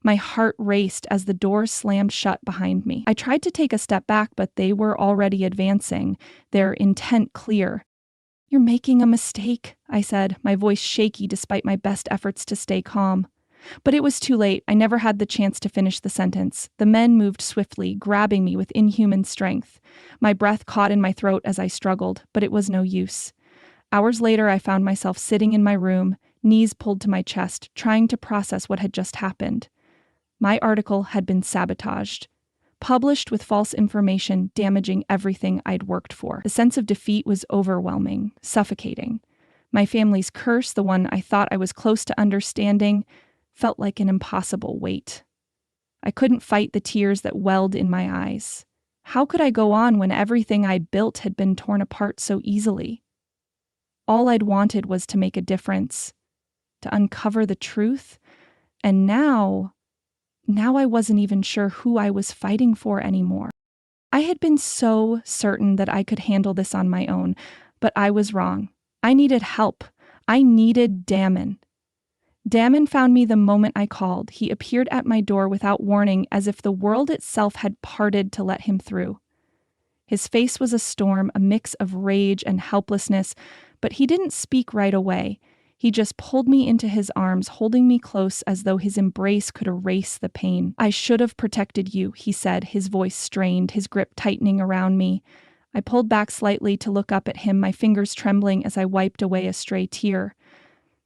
My heart raced as the door slammed shut behind me. I tried to take a step back, but they were already advancing, their intent clear. You're making a mistake, I said, my voice shaky despite my best efforts to stay calm. But it was too late. I never had the chance to finish the sentence. The men moved swiftly, grabbing me with inhuman strength. My breath caught in my throat as I struggled, but it was no use. Hours later, I found myself sitting in my room, knees pulled to my chest, trying to process what had just happened. My article had been sabotaged, published with false information, damaging everything I'd worked for. The sense of defeat was overwhelming, suffocating. My family's curse, the one I thought I was close to understanding, felt like an impossible weight. I couldn't fight the tears that welled in my eyes. How could I go on when everything I'd built had been torn apart so easily? All I'd wanted was to make a difference, to uncover the truth, and now I wasn't even sure who I was fighting for anymore. I had been so certain that I could handle this on my own, but I was wrong. I needed help. I needed Damon. Damon found me the moment I called. He appeared at my door without warning, as if the world itself had parted to let him through. His face was a storm, a mix of rage and helplessness, but he didn't speak right away. He just pulled me into his arms, holding me close as though his embrace could erase the pain. I should have protected you, he said, his voice strained, his grip tightening around me. I pulled back slightly to look up at him, my fingers trembling as I wiped away a stray tear.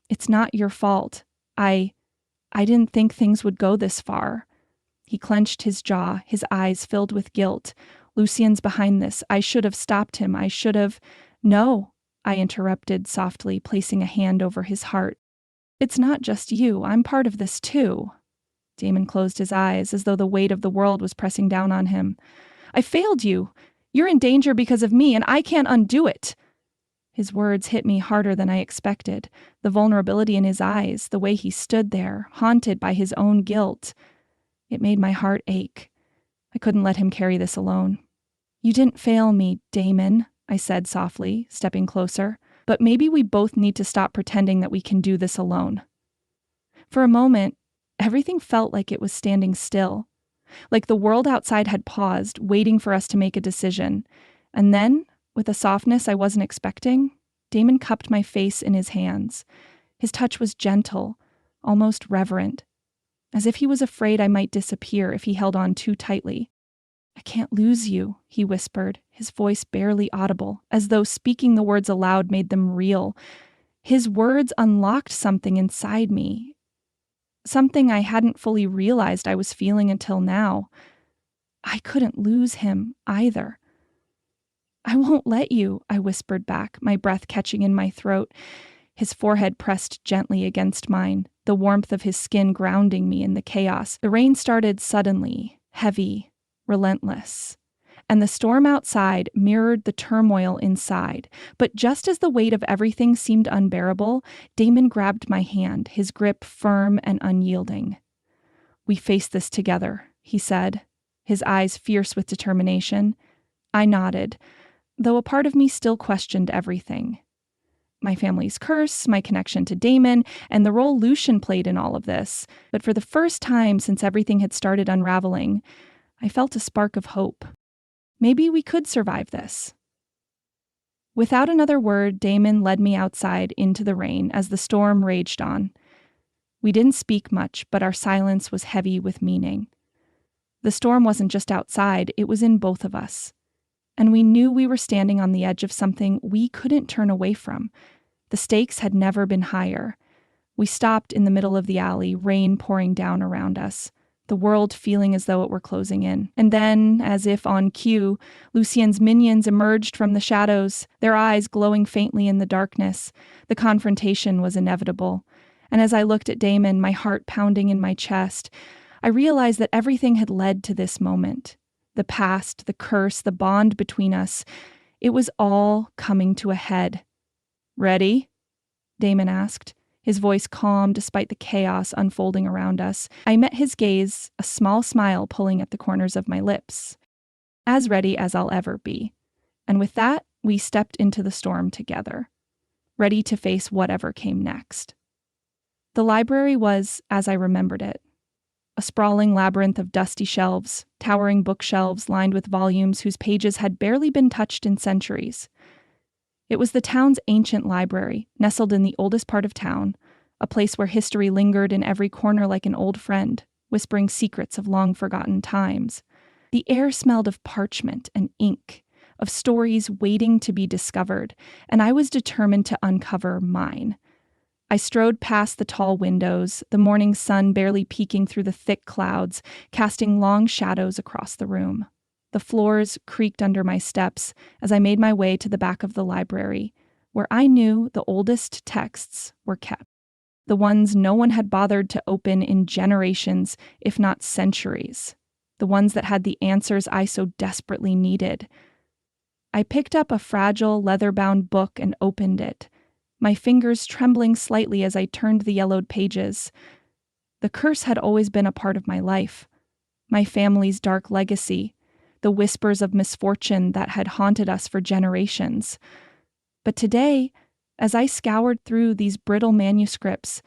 It's not your fault. I didn't think things would go this far. He clenched his jaw, his eyes filled with guilt. Lucien's behind this. I should have stopped him. I should have... No, I interrupted softly, placing a hand over his heart. It's not just you. I'm part of this too. Damon closed his eyes as though the weight of the world was pressing down on him. I failed you. You're in danger because of me, and I can't undo it. His words hit me harder than I expected. The vulnerability in his eyes, the way he stood there, haunted by his own guilt. It made my heart ache. I couldn't let him carry this alone. "You didn't fail me, Damon," I said softly, stepping closer. "But maybe we both need to stop pretending that we can do this alone." For a moment, everything felt like it was standing still, like the world outside had paused, waiting for us to make a decision. And then, with a softness I wasn't expecting, Damon cupped my face in his hands. His touch was gentle, almost reverent, as if he was afraid I might disappear if he held on too tightly. "I can't lose you," he whispered, his voice barely audible, as though speaking the words aloud made them real. His words unlocked something inside me, something I hadn't fully realized I was feeling until now. I couldn't lose him either. "I won't let you," I whispered back, my breath catching in my throat. His forehead pressed gently against mine, the warmth of his skin grounding me in the chaos. The rain started suddenly, heavy, relentless, and the storm outside mirrored the turmoil inside. But just as the weight of everything seemed unbearable, Damon grabbed my hand, his grip firm and unyielding. "We face this together," he said, his eyes fierce with determination. I nodded, though a part of me still questioned everything. My family's curse, my connection to Damon, and the role Lucian played in all of this. But for the first time since everything had started unraveling, I felt a spark of hope. Maybe we could survive this. Without another word, Damon led me outside into the rain as the storm raged on. We didn't speak much, but our silence was heavy with meaning. The storm wasn't just outside, it was in both of us. And we knew we were standing on the edge of something we couldn't turn away from. The stakes had never been higher. We stopped in the middle of the alley, rain pouring down around us, the world feeling as though it were closing in. And then, as if on cue, Lucien's minions emerged from the shadows, their eyes glowing faintly in the darkness. The confrontation was inevitable. And as I looked at Damon, my heart pounding in my chest, I realized that everything had led to this moment. The past, the curse, the bond between us, it was all coming to a head. "Ready?" Damon asked, his voice calm despite the chaos unfolding around us. I met his gaze, a small smile pulling at the corners of my lips. As ready as I'll ever be. And with that, we stepped into the storm together, ready to face whatever came next. The library was as I remembered it. A sprawling labyrinth of dusty shelves, towering bookshelves lined with volumes whose pages had barely been touched in centuries. It was the town's ancient library, nestled in the oldest part of town, a place where history lingered in every corner like an old friend, whispering secrets of long-forgotten times. The air smelled of parchment and ink, of stories waiting to be discovered, and I was determined to uncover mine. I strode past the tall windows, the morning sun barely peeking through the thick clouds, casting long shadows across the room. The floors creaked under my steps as I made my way to the back of the library, where I knew the oldest texts were kept. The ones no one had bothered to open in generations, if not centuries. The ones that had the answers I so desperately needed. I picked up a fragile, leather-bound book and opened it, my fingers trembling slightly as I turned the yellowed pages. The curse had always been a part of my life, my family's dark legacy, the whispers of misfortune that had haunted us for generations. But today, as I scoured through these brittle manuscripts,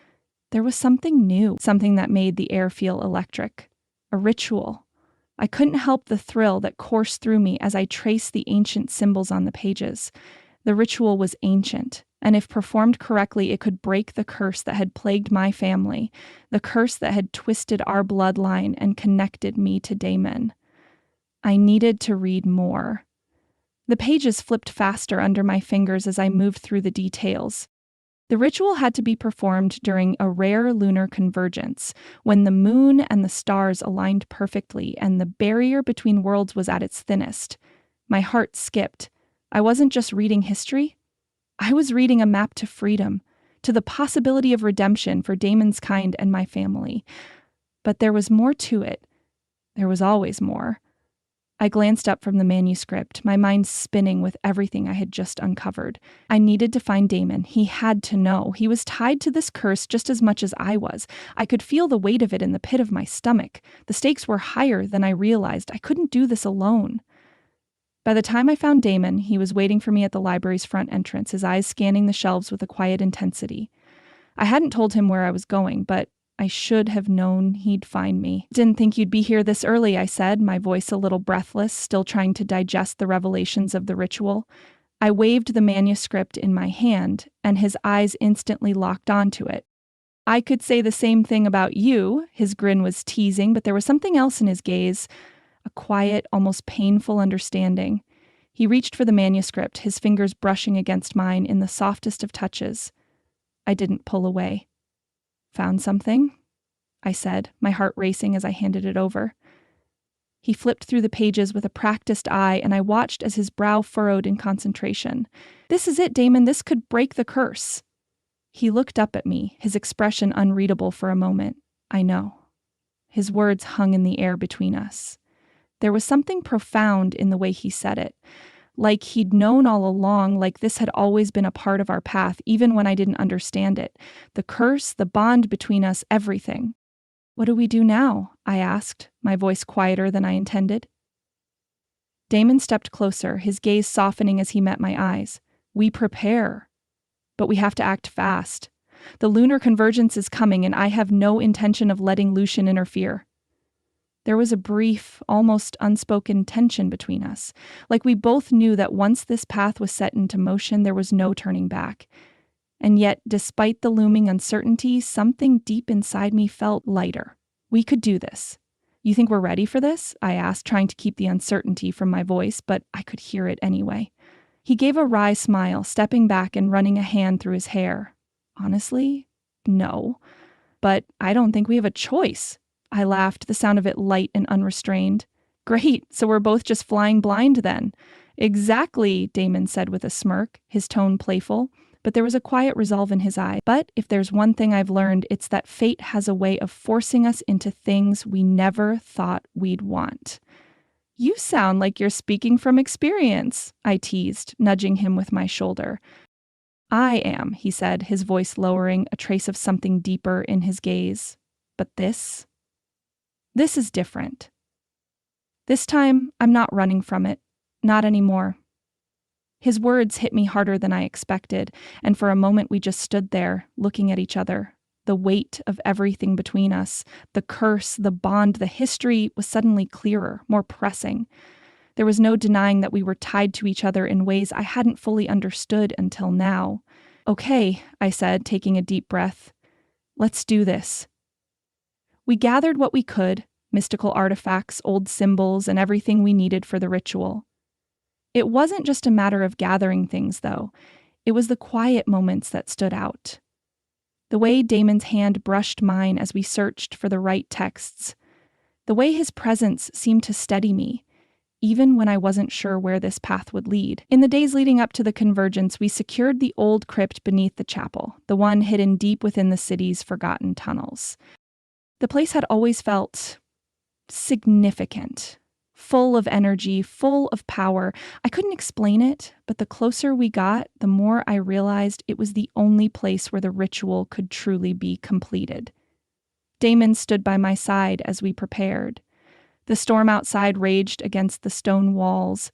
there was something new, something that made the air feel electric, a ritual. I couldn't help the thrill that coursed through me as I traced the ancient symbols on the pages. The ritual was ancient, and if performed correctly, it could break the curse that had plagued my family, the curse that had twisted our bloodline and connected me to Damon. I needed to read more. The pages flipped faster under my fingers as I moved through the details. The ritual had to be performed during a rare lunar convergence, when the moon and the stars aligned perfectly and the barrier between worlds was at its thinnest. My heart skipped. I wasn't just reading history. I was reading a map to freedom, to the possibility of redemption for Damon's kind and my family. But there was more to it. There was always more. I glanced up from the manuscript, my mind spinning with everything I had just uncovered. I needed to find Damon. He had to know. He was tied to this curse just as much as I was. I could feel the weight of it in the pit of my stomach. The stakes were higher than I realized. I couldn't do this alone. By the time I found Damon, he was waiting for me at the library's front entrance, his eyes scanning the shelves with a quiet intensity. I hadn't told him where I was going, but I should have known he'd find me. "Didn't think you'd be here this early," I said, my voice a little breathless, still trying to digest the revelations of the ritual. I waved the manuscript in my hand, and his eyes instantly locked onto it. "I could say the same thing about you." His grin was teasing, but there was something else in his gaze, a quiet, almost painful understanding. He reached for the manuscript, his fingers brushing against mine in the softest of touches. I didn't pull away. "Found something?" I said, my heart racing as I handed it over. He flipped through the pages with a practiced eye, and I watched as his brow furrowed in concentration. "This is it, Damon. This could break the curse." He looked up at me, his expression unreadable for a moment. "I know." His words hung in the air between us. There was something profound in the way he said it. Like he'd known all along, like this had always been a part of our path, even when I didn't understand it. The curse, the bond between us, everything. "What do we do now?" I asked, my voice quieter than I intended. Damon stepped closer, his gaze softening as he met my eyes. "We prepare. But we have to act fast. The lunar convergence is coming, and I have no intention of letting Lucian interfere." There was a brief, almost unspoken tension between us, like we both knew that once this path was set into motion, there was no turning back. And yet, despite the looming uncertainty, something deep inside me felt lighter. We could do this. "You think we're ready for this?" I asked, trying to keep the uncertainty from my voice, but I could hear it anyway. He gave a wry smile, stepping back and running a hand through his hair. "Honestly, no. But I don't think we have a choice." I laughed, the sound of it light and unrestrained. "Great, so we're both just flying blind then." "Exactly," Damon said with a smirk, his tone playful, but there was a quiet resolve in his eye. "But if there's one thing I've learned, it's that fate has a way of forcing us into things we never thought we'd want." "You sound like you're speaking from experience," I teased, nudging him with my shoulder. "I am," he said, his voice lowering, a trace of something deeper in his gaze. "But this is different. This time, I'm not running from it. Not anymore." His words hit me harder than I expected, and for a moment we just stood there, looking at each other. The weight of everything between us, the curse, the bond, the history was suddenly clearer, more pressing. There was no denying that we were tied to each other in ways I hadn't fully understood until now. "Okay," I said, taking a deep breath. "Let's do this." We gathered what we could, mystical artifacts, old symbols, and everything we needed for the ritual. It wasn't just a matter of gathering things, though. It was the quiet moments that stood out. The way Damon's hand brushed mine as we searched for the right texts. The way his presence seemed to steady me, even when I wasn't sure where this path would lead. In the days leading up to the convergence, we secured the old crypt beneath the chapel, the one hidden deep within the city's forgotten tunnels. The place had always felt significant, full of energy, full of power. I couldn't explain it, but the closer we got, the more I realized it was the only place where the ritual could truly be completed. Damon stood by my side as we prepared. The storm outside raged against the stone walls,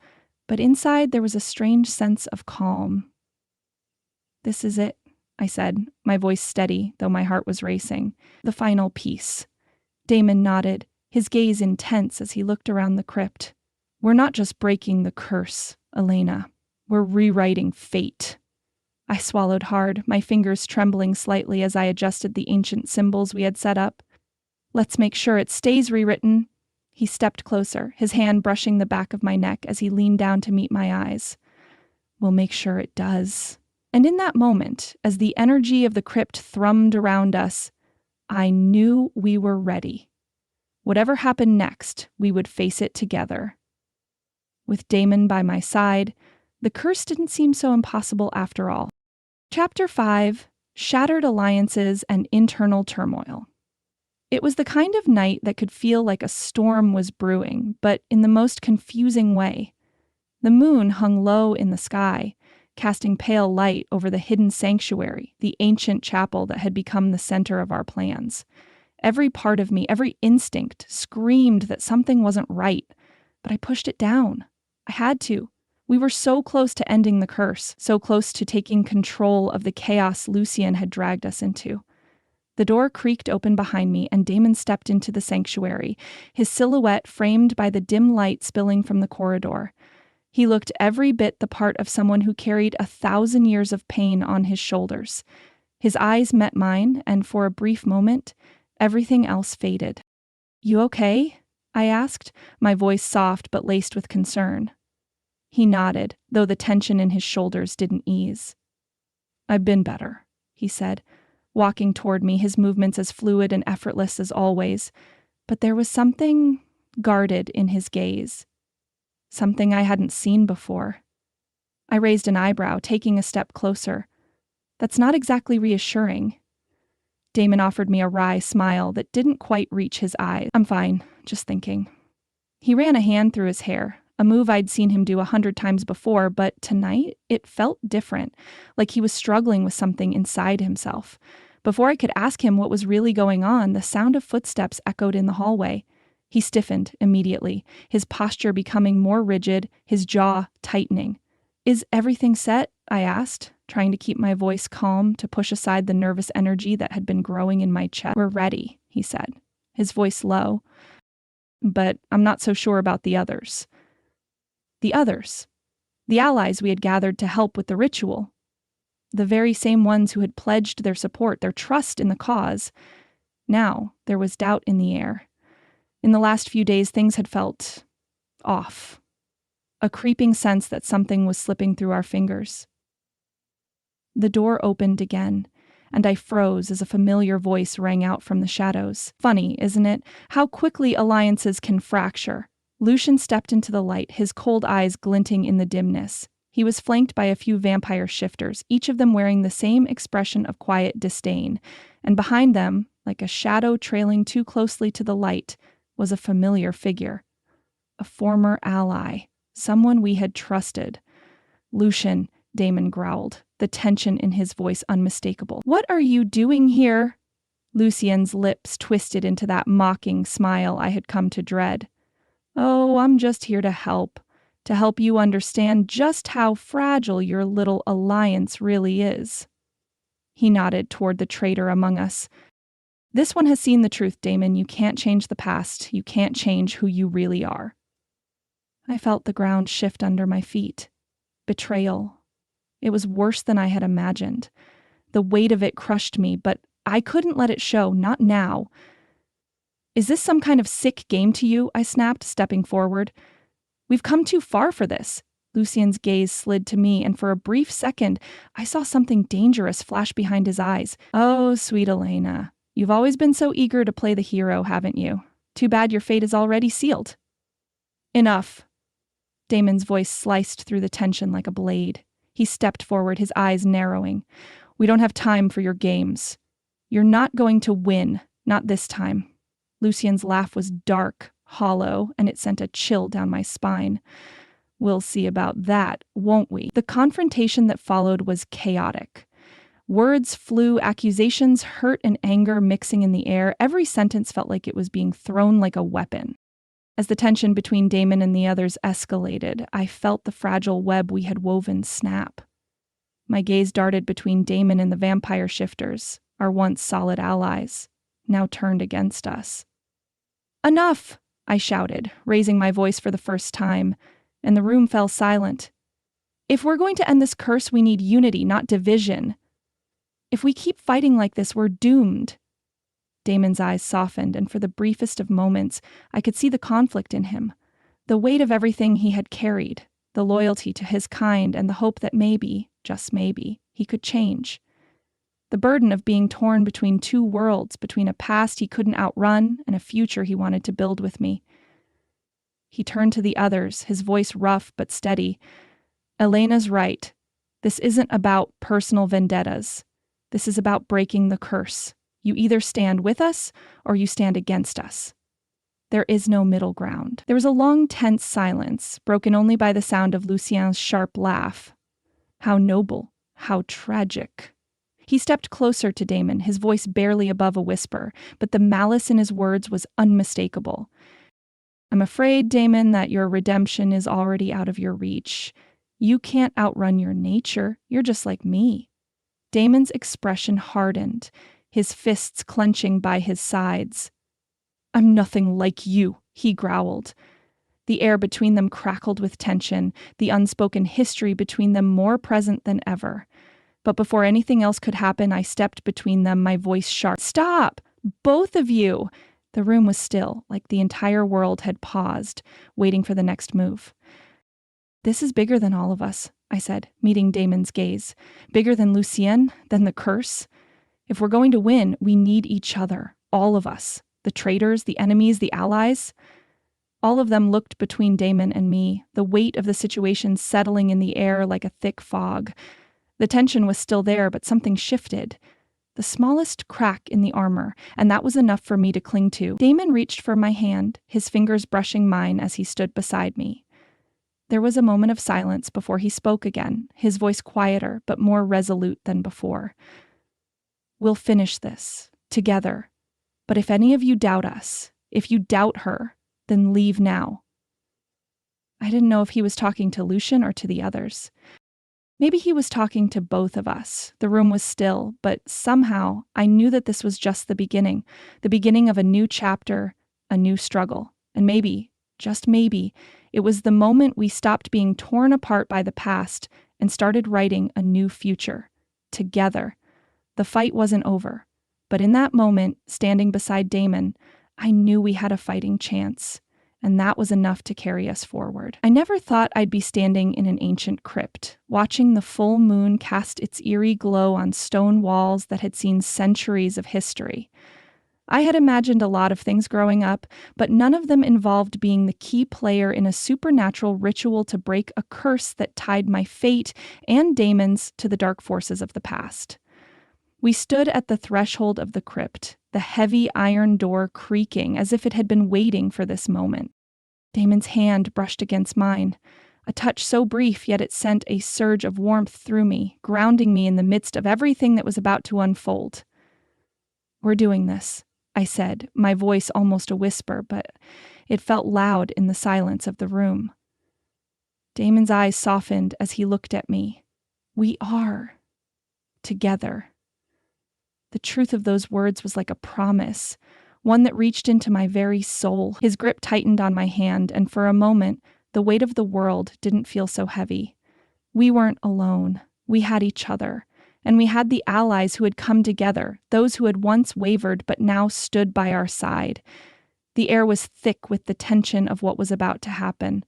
but inside there was a strange sense of calm. "This is it," I said, my voice steady, though my heart was racing. "The final piece." Damon nodded, his gaze intense as he looked around the crypt. "We're not just breaking the curse, Elena. We're rewriting fate." I swallowed hard, my fingers trembling slightly as I adjusted the ancient symbols we had set up. "Let's make sure it stays rewritten." He stepped closer, his hand brushing the back of my neck as he leaned down to meet my eyes. "We'll make sure it does." And in that moment, as the energy of the crypt thrummed around us, I knew we were ready. Whatever happened next, we would face it together. With Damon by my side, the curse didn't seem so impossible after all. Chapter 5: Shattered Alliances and Internal Turmoil. It was the kind of night that could feel like a storm was brewing, but in the most confusing way. The moon hung low in the sky, casting pale light over the hidden sanctuary, the ancient chapel that had become the center of our plans. Every part of me, every instinct, screamed that something wasn't right, but I pushed it down. I had to. We were so close to ending the curse, so close to taking control of the chaos Lucien had dragged us into. The door creaked open behind me, and Damon stepped into the sanctuary, his silhouette framed by the dim light spilling from the corridor. He looked every bit the part of someone who carried 1,000 years of pain on his shoulders. His eyes met mine, and for a brief moment, everything else faded. "You okay?" I asked, my voice soft but laced with concern. He nodded, though the tension in his shoulders didn't ease. "I've been better," he said, walking toward me, his movements as fluid and effortless as always. But there was something guarded in his gaze. Something I hadn't seen before. I raised an eyebrow, taking a step closer. "That's not exactly reassuring." Damon offered me a wry smile that didn't quite reach his eyes. "I'm fine, just thinking." He ran a hand through his hair, a move I'd seen him do 100 times before, but tonight it felt different, like he was struggling with something inside himself. Before I could ask him what was really going on, the sound of footsteps echoed in the hallway. He stiffened immediately, his posture becoming more rigid, his jaw tightening. "Is everything set?" I asked, trying to keep my voice calm to push aside the nervous energy that had been growing in my chest. "We're ready," he said, his voice low. "But I'm not so sure about the others." The others. The allies we had gathered to help with the ritual. The very same ones who had pledged their support, their trust in the cause. Now there was doubt in the air. In the last few days, things had felt off. A creeping sense that something was slipping through our fingers. The door opened again, and I froze as a familiar voice rang out from the shadows. Funny, isn't it? How quickly alliances can fracture. Lucien stepped into the light, his cold eyes glinting in the dimness. He was flanked by a few vampire shifters, each of them wearing the same expression of quiet disdain, and behind them, like a shadow trailing too closely to the light, was a familiar figure. A former ally, someone we had trusted. "Lucien," Damon growled, the tension in his voice unmistakable. "What are you doing here?" Lucien's lips twisted into that mocking smile I had come to dread. "Oh, I'm just here to help you understand just how fragile your little alliance really is." He nodded toward the traitor among us. "This one has seen the truth, Damon. You can't change the past. You can't change who you really are." I felt the ground shift under my feet. Betrayal. It was worse than I had imagined. The weight of it crushed me, but I couldn't let it show, not now. "Is this some kind of sick game to you?" I snapped, stepping forward. "We've come too far for this." Lucien's gaze slid to me, and for a brief second, I saw something dangerous flash behind his eyes. "Oh, sweet Elena. You've always been so eager to play the hero, haven't you? Too bad your fate is already sealed." "Enough." Damon's voice sliced through the tension like a blade. He stepped forward, his eyes narrowing. "We don't have time for your games. You're not going to win, not this time." Lucien's laugh was dark, hollow, and it sent a chill down my spine. "We'll see about that, won't we?" The confrontation that followed was chaotic. Words flew, accusations, hurt, and anger mixing in the air. Every sentence felt like it was being thrown like a weapon. As the tension between Damon and the others escalated, I felt the fragile web we had woven snap. My gaze darted between Damon and the vampire shifters, our once solid allies, now turned against us. "Enough!" I shouted, raising my voice for the first time, and the room fell silent. "If we're going to end this curse, we need unity, not division. If we keep fighting like this, we're doomed." Damon's eyes softened, and for the briefest of moments, I could see the conflict in him, the weight of everything he had carried, the loyalty to his kind, and the hope that maybe, just maybe, he could change. The burden of being torn between two worlds, between a past he couldn't outrun and a future he wanted to build with me. He turned to the others, his voice rough but steady. "Elena's right. This isn't about personal vendettas. This is about breaking the curse. You either stand with us or you stand against us. There is no middle ground. There was a long, tense silence, broken only by the sound of Lucien's sharp laugh. How noble, how tragic. He stepped closer to Damon, his voice barely above a whisper, but the malice in his words was unmistakable. I'm afraid, Damon, that your redemption is already out of your reach. You can't outrun your nature. You're just like me. Damon's expression hardened, his fists clenching by his sides. I'm nothing like you, he growled. The air between them crackled with tension, the unspoken history between them more present than ever. But before anything else could happen, I stepped between them, my voice sharp. Stop! Both of you! The room was still, like the entire world had paused, waiting for the next move. This is bigger than all of us, I said, meeting Damon's gaze. Bigger than Lucien, than the curse. If we're going to win, we need each other, all of us. The traitors, the enemies, the allies. All of them looked between Damon and me, the weight of the situation settling in the air like a thick fog. The tension was still there, but something shifted. The smallest crack in the armor, and that was enough for me to cling to. Damon reached for my hand, his fingers brushing mine as he stood beside me. There was a moment of silence before he spoke again, his voice quieter but more resolute than before. We'll finish this, together. But if any of you doubt us, if you doubt her, then leave now. I didn't know if he was talking to Lucien or to the others. Maybe he was talking to both of us. The room was still, but somehow I knew that this was just the beginning of a new chapter, a new struggle. And maybe, just maybe, it was the moment we stopped being torn apart by the past and started writing a new future, together. The fight wasn't over, but in that moment, standing beside Damon, I knew we had a fighting chance. And that was enough to carry us forward. I never thought I'd be standing in an ancient crypt, watching the full moon cast its eerie glow on stone walls that had seen centuries of history. I had imagined a lot of things growing up, but none of them involved being the key player in a supernatural ritual to break a curse that tied my fate and Damon's to the dark forces of the past. We stood at the threshold of the crypt, the heavy iron door creaking as if it had been waiting for this moment. Damon's hand brushed against mine, a touch so brief yet it sent a surge of warmth through me, grounding me in the midst of everything that was about to unfold. We're doing this, I said, my voice almost a whisper, but it felt loud in the silence of the room. Damon's eyes softened as he looked at me. We are. Together. The truth of those words was like a promise, one that reached into my very soul. His grip tightened on my hand, and for a moment, the weight of the world didn't feel so heavy. We weren't alone. We had each other, and we had the allies who had come together, those who had once wavered but now stood by our side. The air was thick with the tension of what was about to happen.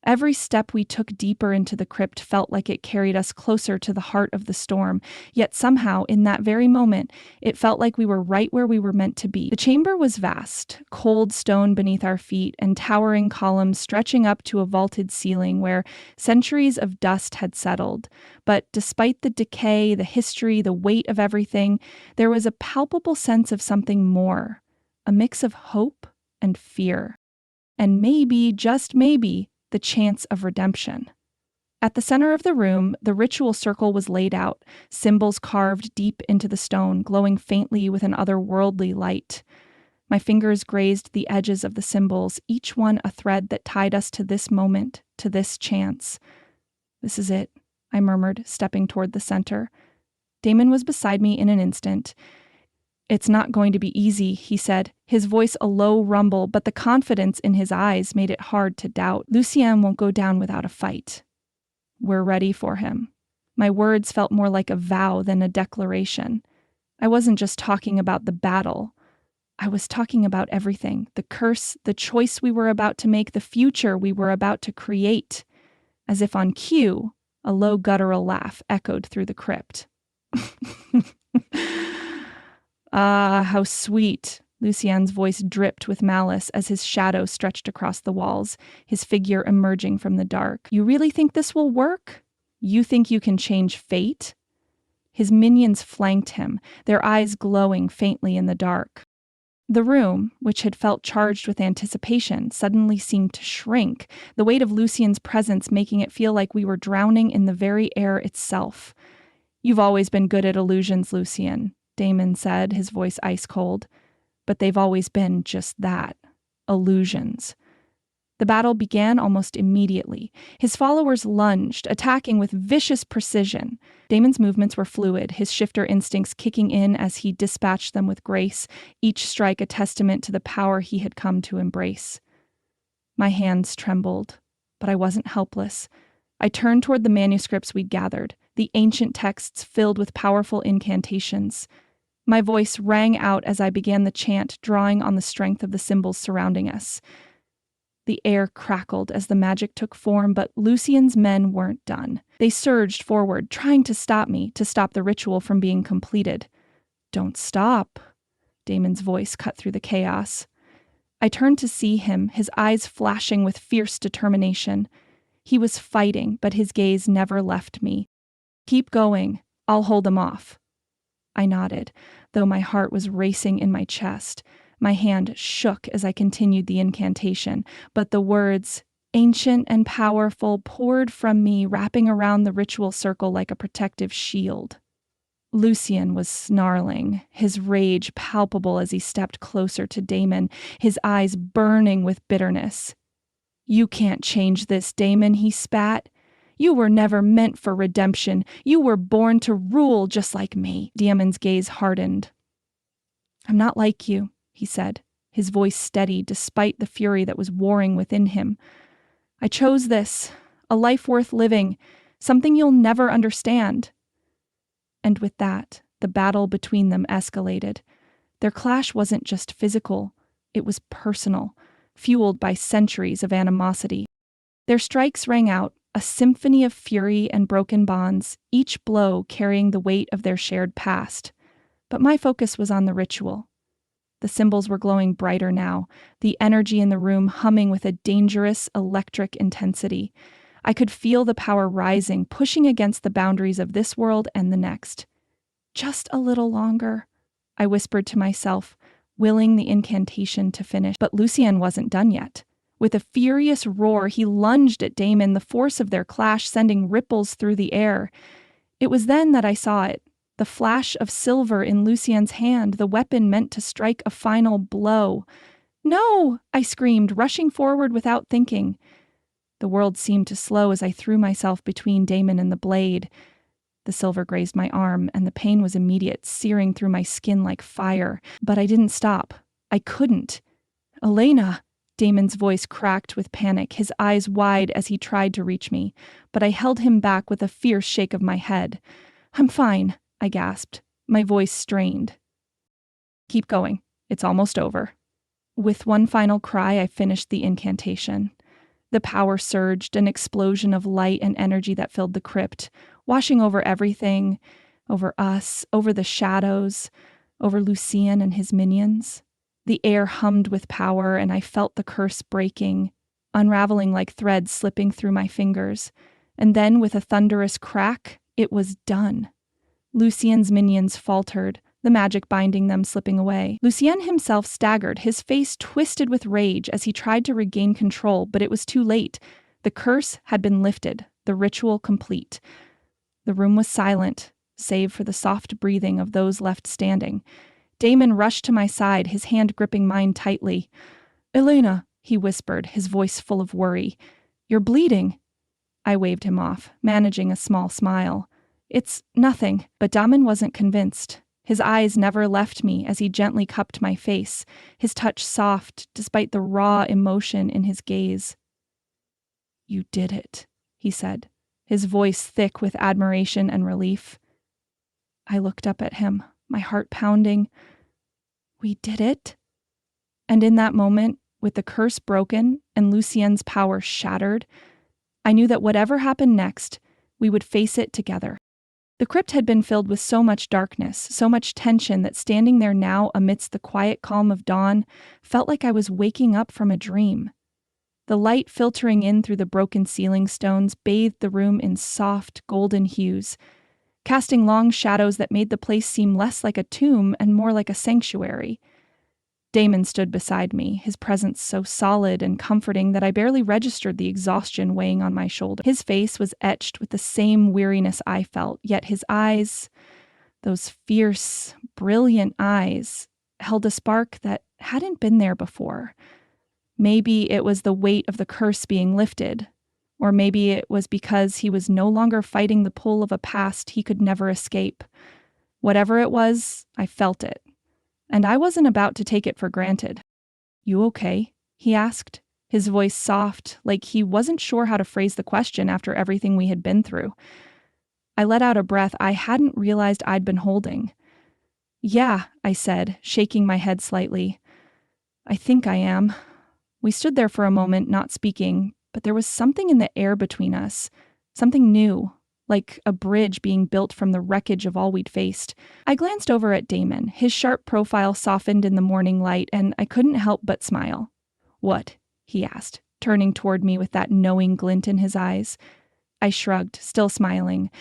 Every step we took deeper into the crypt felt like it carried us closer to the heart of the storm, yet somehow, in that very moment, it felt like we were right where we were meant to be. The chamber was vast, cold stone beneath our feet, and towering columns stretching up to a vaulted ceiling where centuries of dust had settled. But despite the decay, the history, the weight of everything, there was a palpable sense of something more, a mix of hope and fear. And maybe, just maybe, the chance of redemption. At the center of the room, the ritual circle was laid out, symbols carved deep into the stone, glowing faintly with an otherworldly light. My fingers grazed the edges of the symbols, each one a thread that tied us to this moment, to this chance. This is it, I murmured, stepping toward the center. Damon was beside me in an instant. It's not going to be easy, he said, his voice a low rumble, but the confidence in his eyes made it hard to doubt. Lucien won't go down without a fight. We're ready for him. My words felt more like a vow than a declaration. I wasn't just talking about the battle. I was talking about everything, the curse, the choice we were about to make, the future we were about to create. As if on cue, a low guttural laugh echoed through the crypt. Ah, how sweet. Lucien's voice dripped with malice as his shadow stretched across the walls, his figure emerging from the dark. You really think this will work? You think you can change fate? His minions flanked him, their eyes glowing faintly in the dark. The room, which had felt charged with anticipation, suddenly seemed to shrink, the weight of Lucien's presence making it feel like we were drowning in the very air itself. "You've always been good at illusions, Lucien," Damon said, his voice ice cold. "But they've always been just that. Illusions." The battle began almost immediately. His followers lunged, attacking with vicious precision. Damon's movements were fluid, his shifter instincts kicking in as he dispatched them with grace, each strike a testament to the power he had come to embrace. My hands trembled, but I wasn't helpless. I turned toward the manuscripts we'd gathered, the ancient texts filled with powerful incantations. My voice rang out as I began the chant, drawing on the strength of the symbols surrounding us. The air crackled as the magic took form, but Lucien's men weren't done. They surged forward, trying to stop me, to stop the ritual from being completed. "Don't stop," Damon's voice cut through the chaos. I turned to see him, his eyes flashing with fierce determination. He was fighting, but his gaze never left me. "Keep going. I'll hold them off." I nodded, though my heart was racing in my chest. My hand shook as I continued the incantation, but the words, ancient and powerful, poured from me, wrapping around the ritual circle like a protective shield. Lucien was snarling, his rage palpable as he stepped closer to Damon, his eyes burning with bitterness. "You can't change this, Damon," he spat. "You were never meant for redemption. You were born to rule just like me." Damon's gaze hardened. "I'm not like you," he said, his voice steady despite the fury that was warring within him. "I chose this, a life worth living, something you'll never understand." And with that, the battle between them escalated. Their clash wasn't just physical, it was personal, fueled by centuries of animosity. Their strikes rang out, a symphony of fury and broken bonds, each blow carrying the weight of their shared past. But my focus was on the ritual. The symbols were glowing brighter now, the energy in the room humming with a dangerous, electric intensity. I could feel the power rising, pushing against the boundaries of this world and the next. "Just a little longer," I whispered to myself, willing the incantation to finish. But Lucien wasn't done yet. With a furious roar, he lunged at Damon, the force of their clash sending ripples through the air. It was then that I saw it. The flash of silver in Lucien's hand, the weapon meant to strike a final blow. "No!" I screamed, rushing forward without thinking. The world seemed to slow as I threw myself between Damon and the blade. The silver grazed my arm, and the pain was immediate, searing through my skin like fire. But I didn't stop. I couldn't. "Elena!" Damon's voice cracked with panic, his eyes wide as he tried to reach me. But I held him back with a fierce shake of my head. "I'm fine," I gasped, my voice strained. "Keep going. It's almost over." With one final cry, I finished the incantation. The power surged, an explosion of light and energy that filled the crypt, washing over everything, over us, over the shadows, over Lucien and his minions. The air hummed with power, and I felt the curse breaking, unraveling like threads slipping through my fingers. And then, with a thunderous crack, it was done. Lucien's minions faltered, the magic binding them slipping away. Lucien himself staggered, his face twisted with rage as he tried to regain control, but it was too late. The curse had been lifted, the ritual complete. The room was silent, save for the soft breathing of those left standing. Damon rushed to my side, his hand gripping mine tightly. "Elena," he whispered, his voice full of worry. "You're bleeding." I waved him off, managing a small smile. "It's nothing." But Damon wasn't convinced. His eyes never left me as he gently cupped my face, his touch soft despite the raw emotion in his gaze. "You did it," he said, his voice thick with admiration and relief. I looked up at him, my heart pounding. "We did it?" And in that moment, with the curse broken and Lucien's power shattered, I knew that whatever happened next, we would face it together. The crypt had been filled with so much darkness, so much tension that standing there now amidst the quiet calm of dawn felt like I was waking up from a dream. The light filtering in through the broken ceiling stones bathed the room in soft, golden hues. casting long shadows that made the place seem less like a tomb and more like a sanctuary. Damon stood beside me, his presence so solid and comforting that I barely registered the exhaustion weighing on my shoulder. His face was etched with the same weariness I felt, yet his eyes, those fierce, brilliant eyes, held a spark that hadn't been there before. Maybe it was the weight of the curse being lifted, or maybe it was because he was no longer fighting the pull of a past he could never escape. Whatever it was, I felt it. And I wasn't about to take it for granted. "You okay?" he asked, his voice soft, like he wasn't sure how to phrase the question after everything we had been through. I let out a breath I hadn't realized I'd been holding. "Yeah," I said, shaking my head slightly. "I think I am." We stood there for a moment, not speaking, but there was something in the air between us, something new, like a bridge being built from the wreckage of all we'd faced. I glanced over at Damon, his sharp profile softened in the morning light, and I couldn't help but smile. "What?" he asked, turning toward me with that knowing glint in his eyes. I shrugged, still smiling.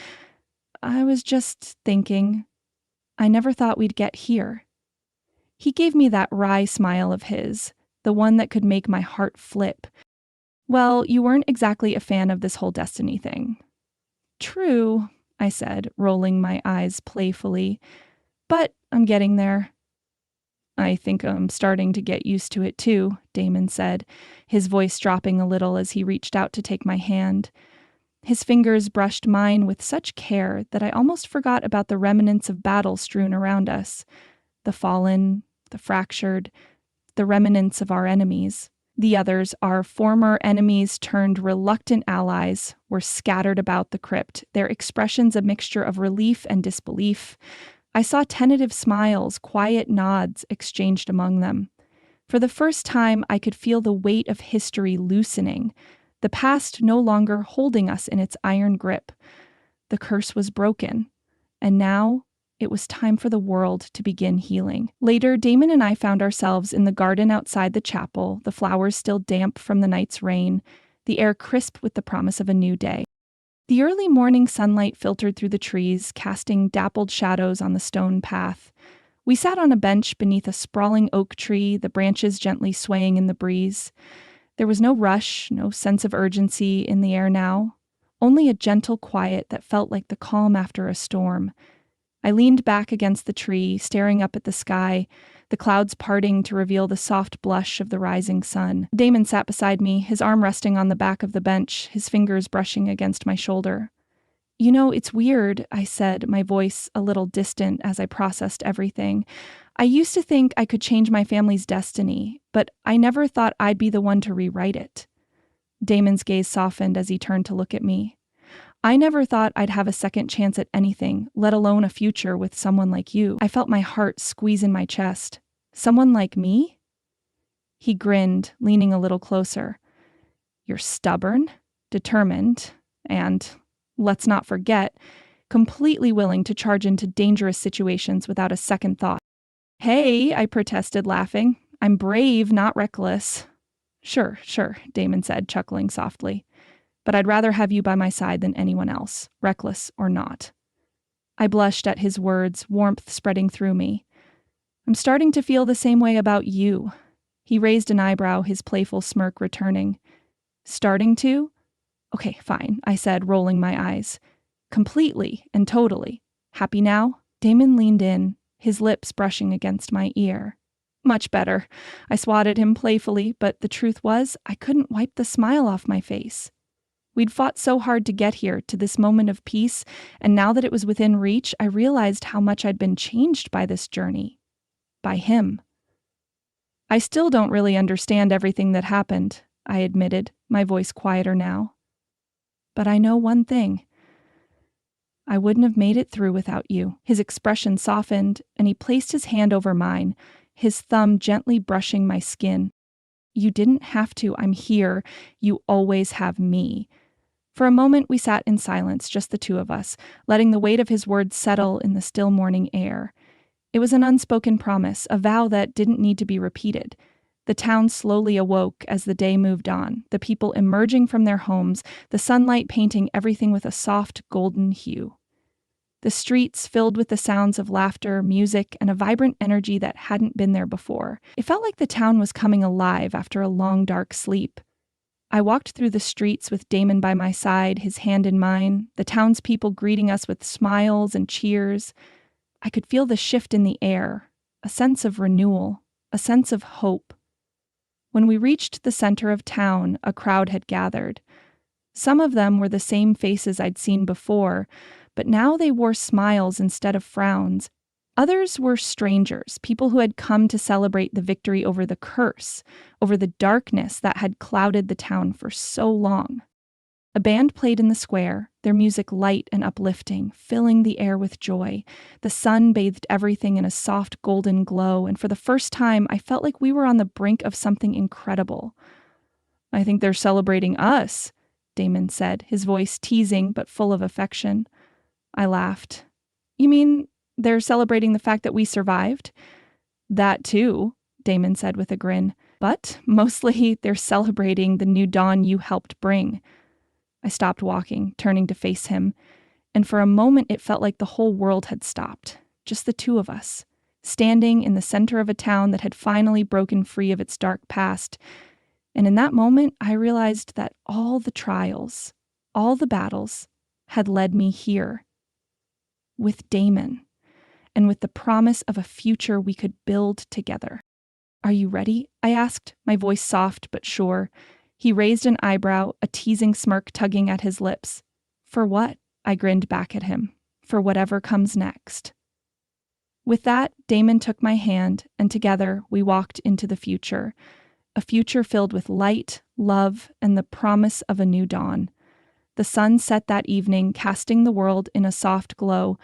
"I was just thinking. I never thought we'd get here." He gave me that wry smile of his, the one that could make my heart flip. "Well, you weren't exactly a fan of this whole destiny thing." "True," I said, rolling my eyes playfully. "But I'm getting there." "I think I'm starting to get used to it too," Damon said, his voice dropping a little as he reached out to take my hand. His fingers brushed mine with such care that I almost forgot about the remnants of battle strewn around us. The fallen, the fractured, the remnants of our enemies. The others, our former enemies turned reluctant allies, were scattered about the crypt, their expressions a mixture of relief and disbelief. I saw tentative smiles, quiet nods exchanged among them. For the first time, I could feel the weight of history loosening, the past no longer holding us in its iron grip. The curse was broken, and now it was time for the world to begin healing. Later, Damon and I found ourselves in the garden outside the chapel, the flowers still damp from the night's rain, the air crisp with the promise of a new day. The early morning sunlight filtered through the trees, casting dappled shadows on the stone path. We sat on a bench beneath a sprawling oak tree, the branches gently swaying in the breeze. There was no rush, no sense of urgency in the air now, only a gentle quiet that felt like the calm after a storm. I leaned back against the tree, staring up at the sky, the clouds parting to reveal the soft blush of the rising sun. Damon sat beside me, his arm resting on the back of the bench, his fingers brushing against my shoulder. "You know, it's weird," I said, my voice a little distant as I processed everything. "I used to think I could change my family's destiny, but I never thought I'd be the one to rewrite it." Damon's gaze softened as he turned to look at me. "I never thought I'd have a second chance at anything, let alone a future with someone like you." I felt my heart squeeze in my chest. "Someone like me?" He grinned, leaning a little closer. "You're stubborn, determined, and, let's not forget, completely willing to charge into dangerous situations without a second thought." "Hey," I protested, laughing. "I'm brave, not reckless." Sure, Damon said, chuckling softly. "But I'd rather have you by my side than anyone else, reckless or not." I blushed at his words, warmth spreading through me. "I'm starting to feel the same way about you." He raised an eyebrow, his playful smirk returning. "Starting to?" "Okay, fine," I said, rolling my eyes. "Completely and totally. Happy now?" Damon leaned in, his lips brushing against my ear. "Much better." I swatted him playfully, but the truth was, I couldn't wipe the smile off my face. We'd fought so hard to get here, to this moment of peace, and now that it was within reach, I realized how much I'd been changed by this journey. By him. "I still don't really understand everything that happened," I admitted, my voice quieter now. "But I know one thing. I wouldn't have made it through without you." His expression softened, and he placed his hand over mine, his thumb gently brushing my skin. "You didn't have to. I'm here. You always have me." For a moment, we sat in silence, just the two of us, letting the weight of his words settle in the still morning air. It was an unspoken promise, a vow that didn't need to be repeated. The town slowly awoke as the day moved on, the people emerging from their homes, the sunlight painting everything with a soft, golden hue. The streets filled with the sounds of laughter, music, and a vibrant energy that hadn't been there before. It felt like the town was coming alive after a long, dark sleep. I walked through the streets with Damon by my side, his hand in mine, the townspeople greeting us with smiles and cheers. I could feel the shift in the air, a sense of renewal, a sense of hope. When we reached the center of town, a crowd had gathered. Some of them were the same faces I'd seen before, but now they wore smiles instead of frowns. Others were strangers, people who had come to celebrate the victory over the curse, over the darkness that had clouded the town for so long. A band played in the square, their music light and uplifting, filling the air with joy. The sun bathed everything in a soft golden glow, and for the first time, I felt like we were on the brink of something incredible. "I think they're celebrating us," Damon said, his voice teasing but full of affection. I laughed. "You mean they're celebrating the fact that we survived?" "That too," Damon said with a grin. "But mostly they're celebrating the new dawn you helped bring." I stopped walking, turning to face him, and for a moment it felt like the whole world had stopped. Just the two of us, standing in the center of a town that had finally broken free of its dark past. And in that moment, I realized that all the trials, all the battles, had led me here. With Damon, and with the promise of a future we could build together. "Are you ready?" I asked, my voice soft but sure. He raised an eyebrow, a teasing smirk tugging at his lips. "For what?" I grinned back at him. "For whatever comes next." With that, Damon took my hand, and together we walked into the future. A future filled with light, love, and the promise of a new dawn. The sun set that evening, casting the world in a soft glow,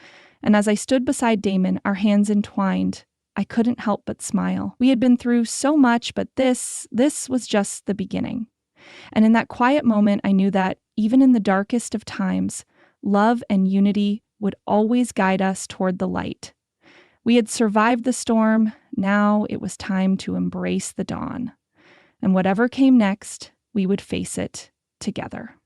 and as I stood beside Damon, our hands entwined, I couldn't help but smile. We had been through so much, but this was just the beginning. And in that quiet moment, I knew that, even in the darkest of times, love and unity would always guide us toward the light. We had survived the storm, now it was time to embrace the dawn. And whatever came next, we would face it together.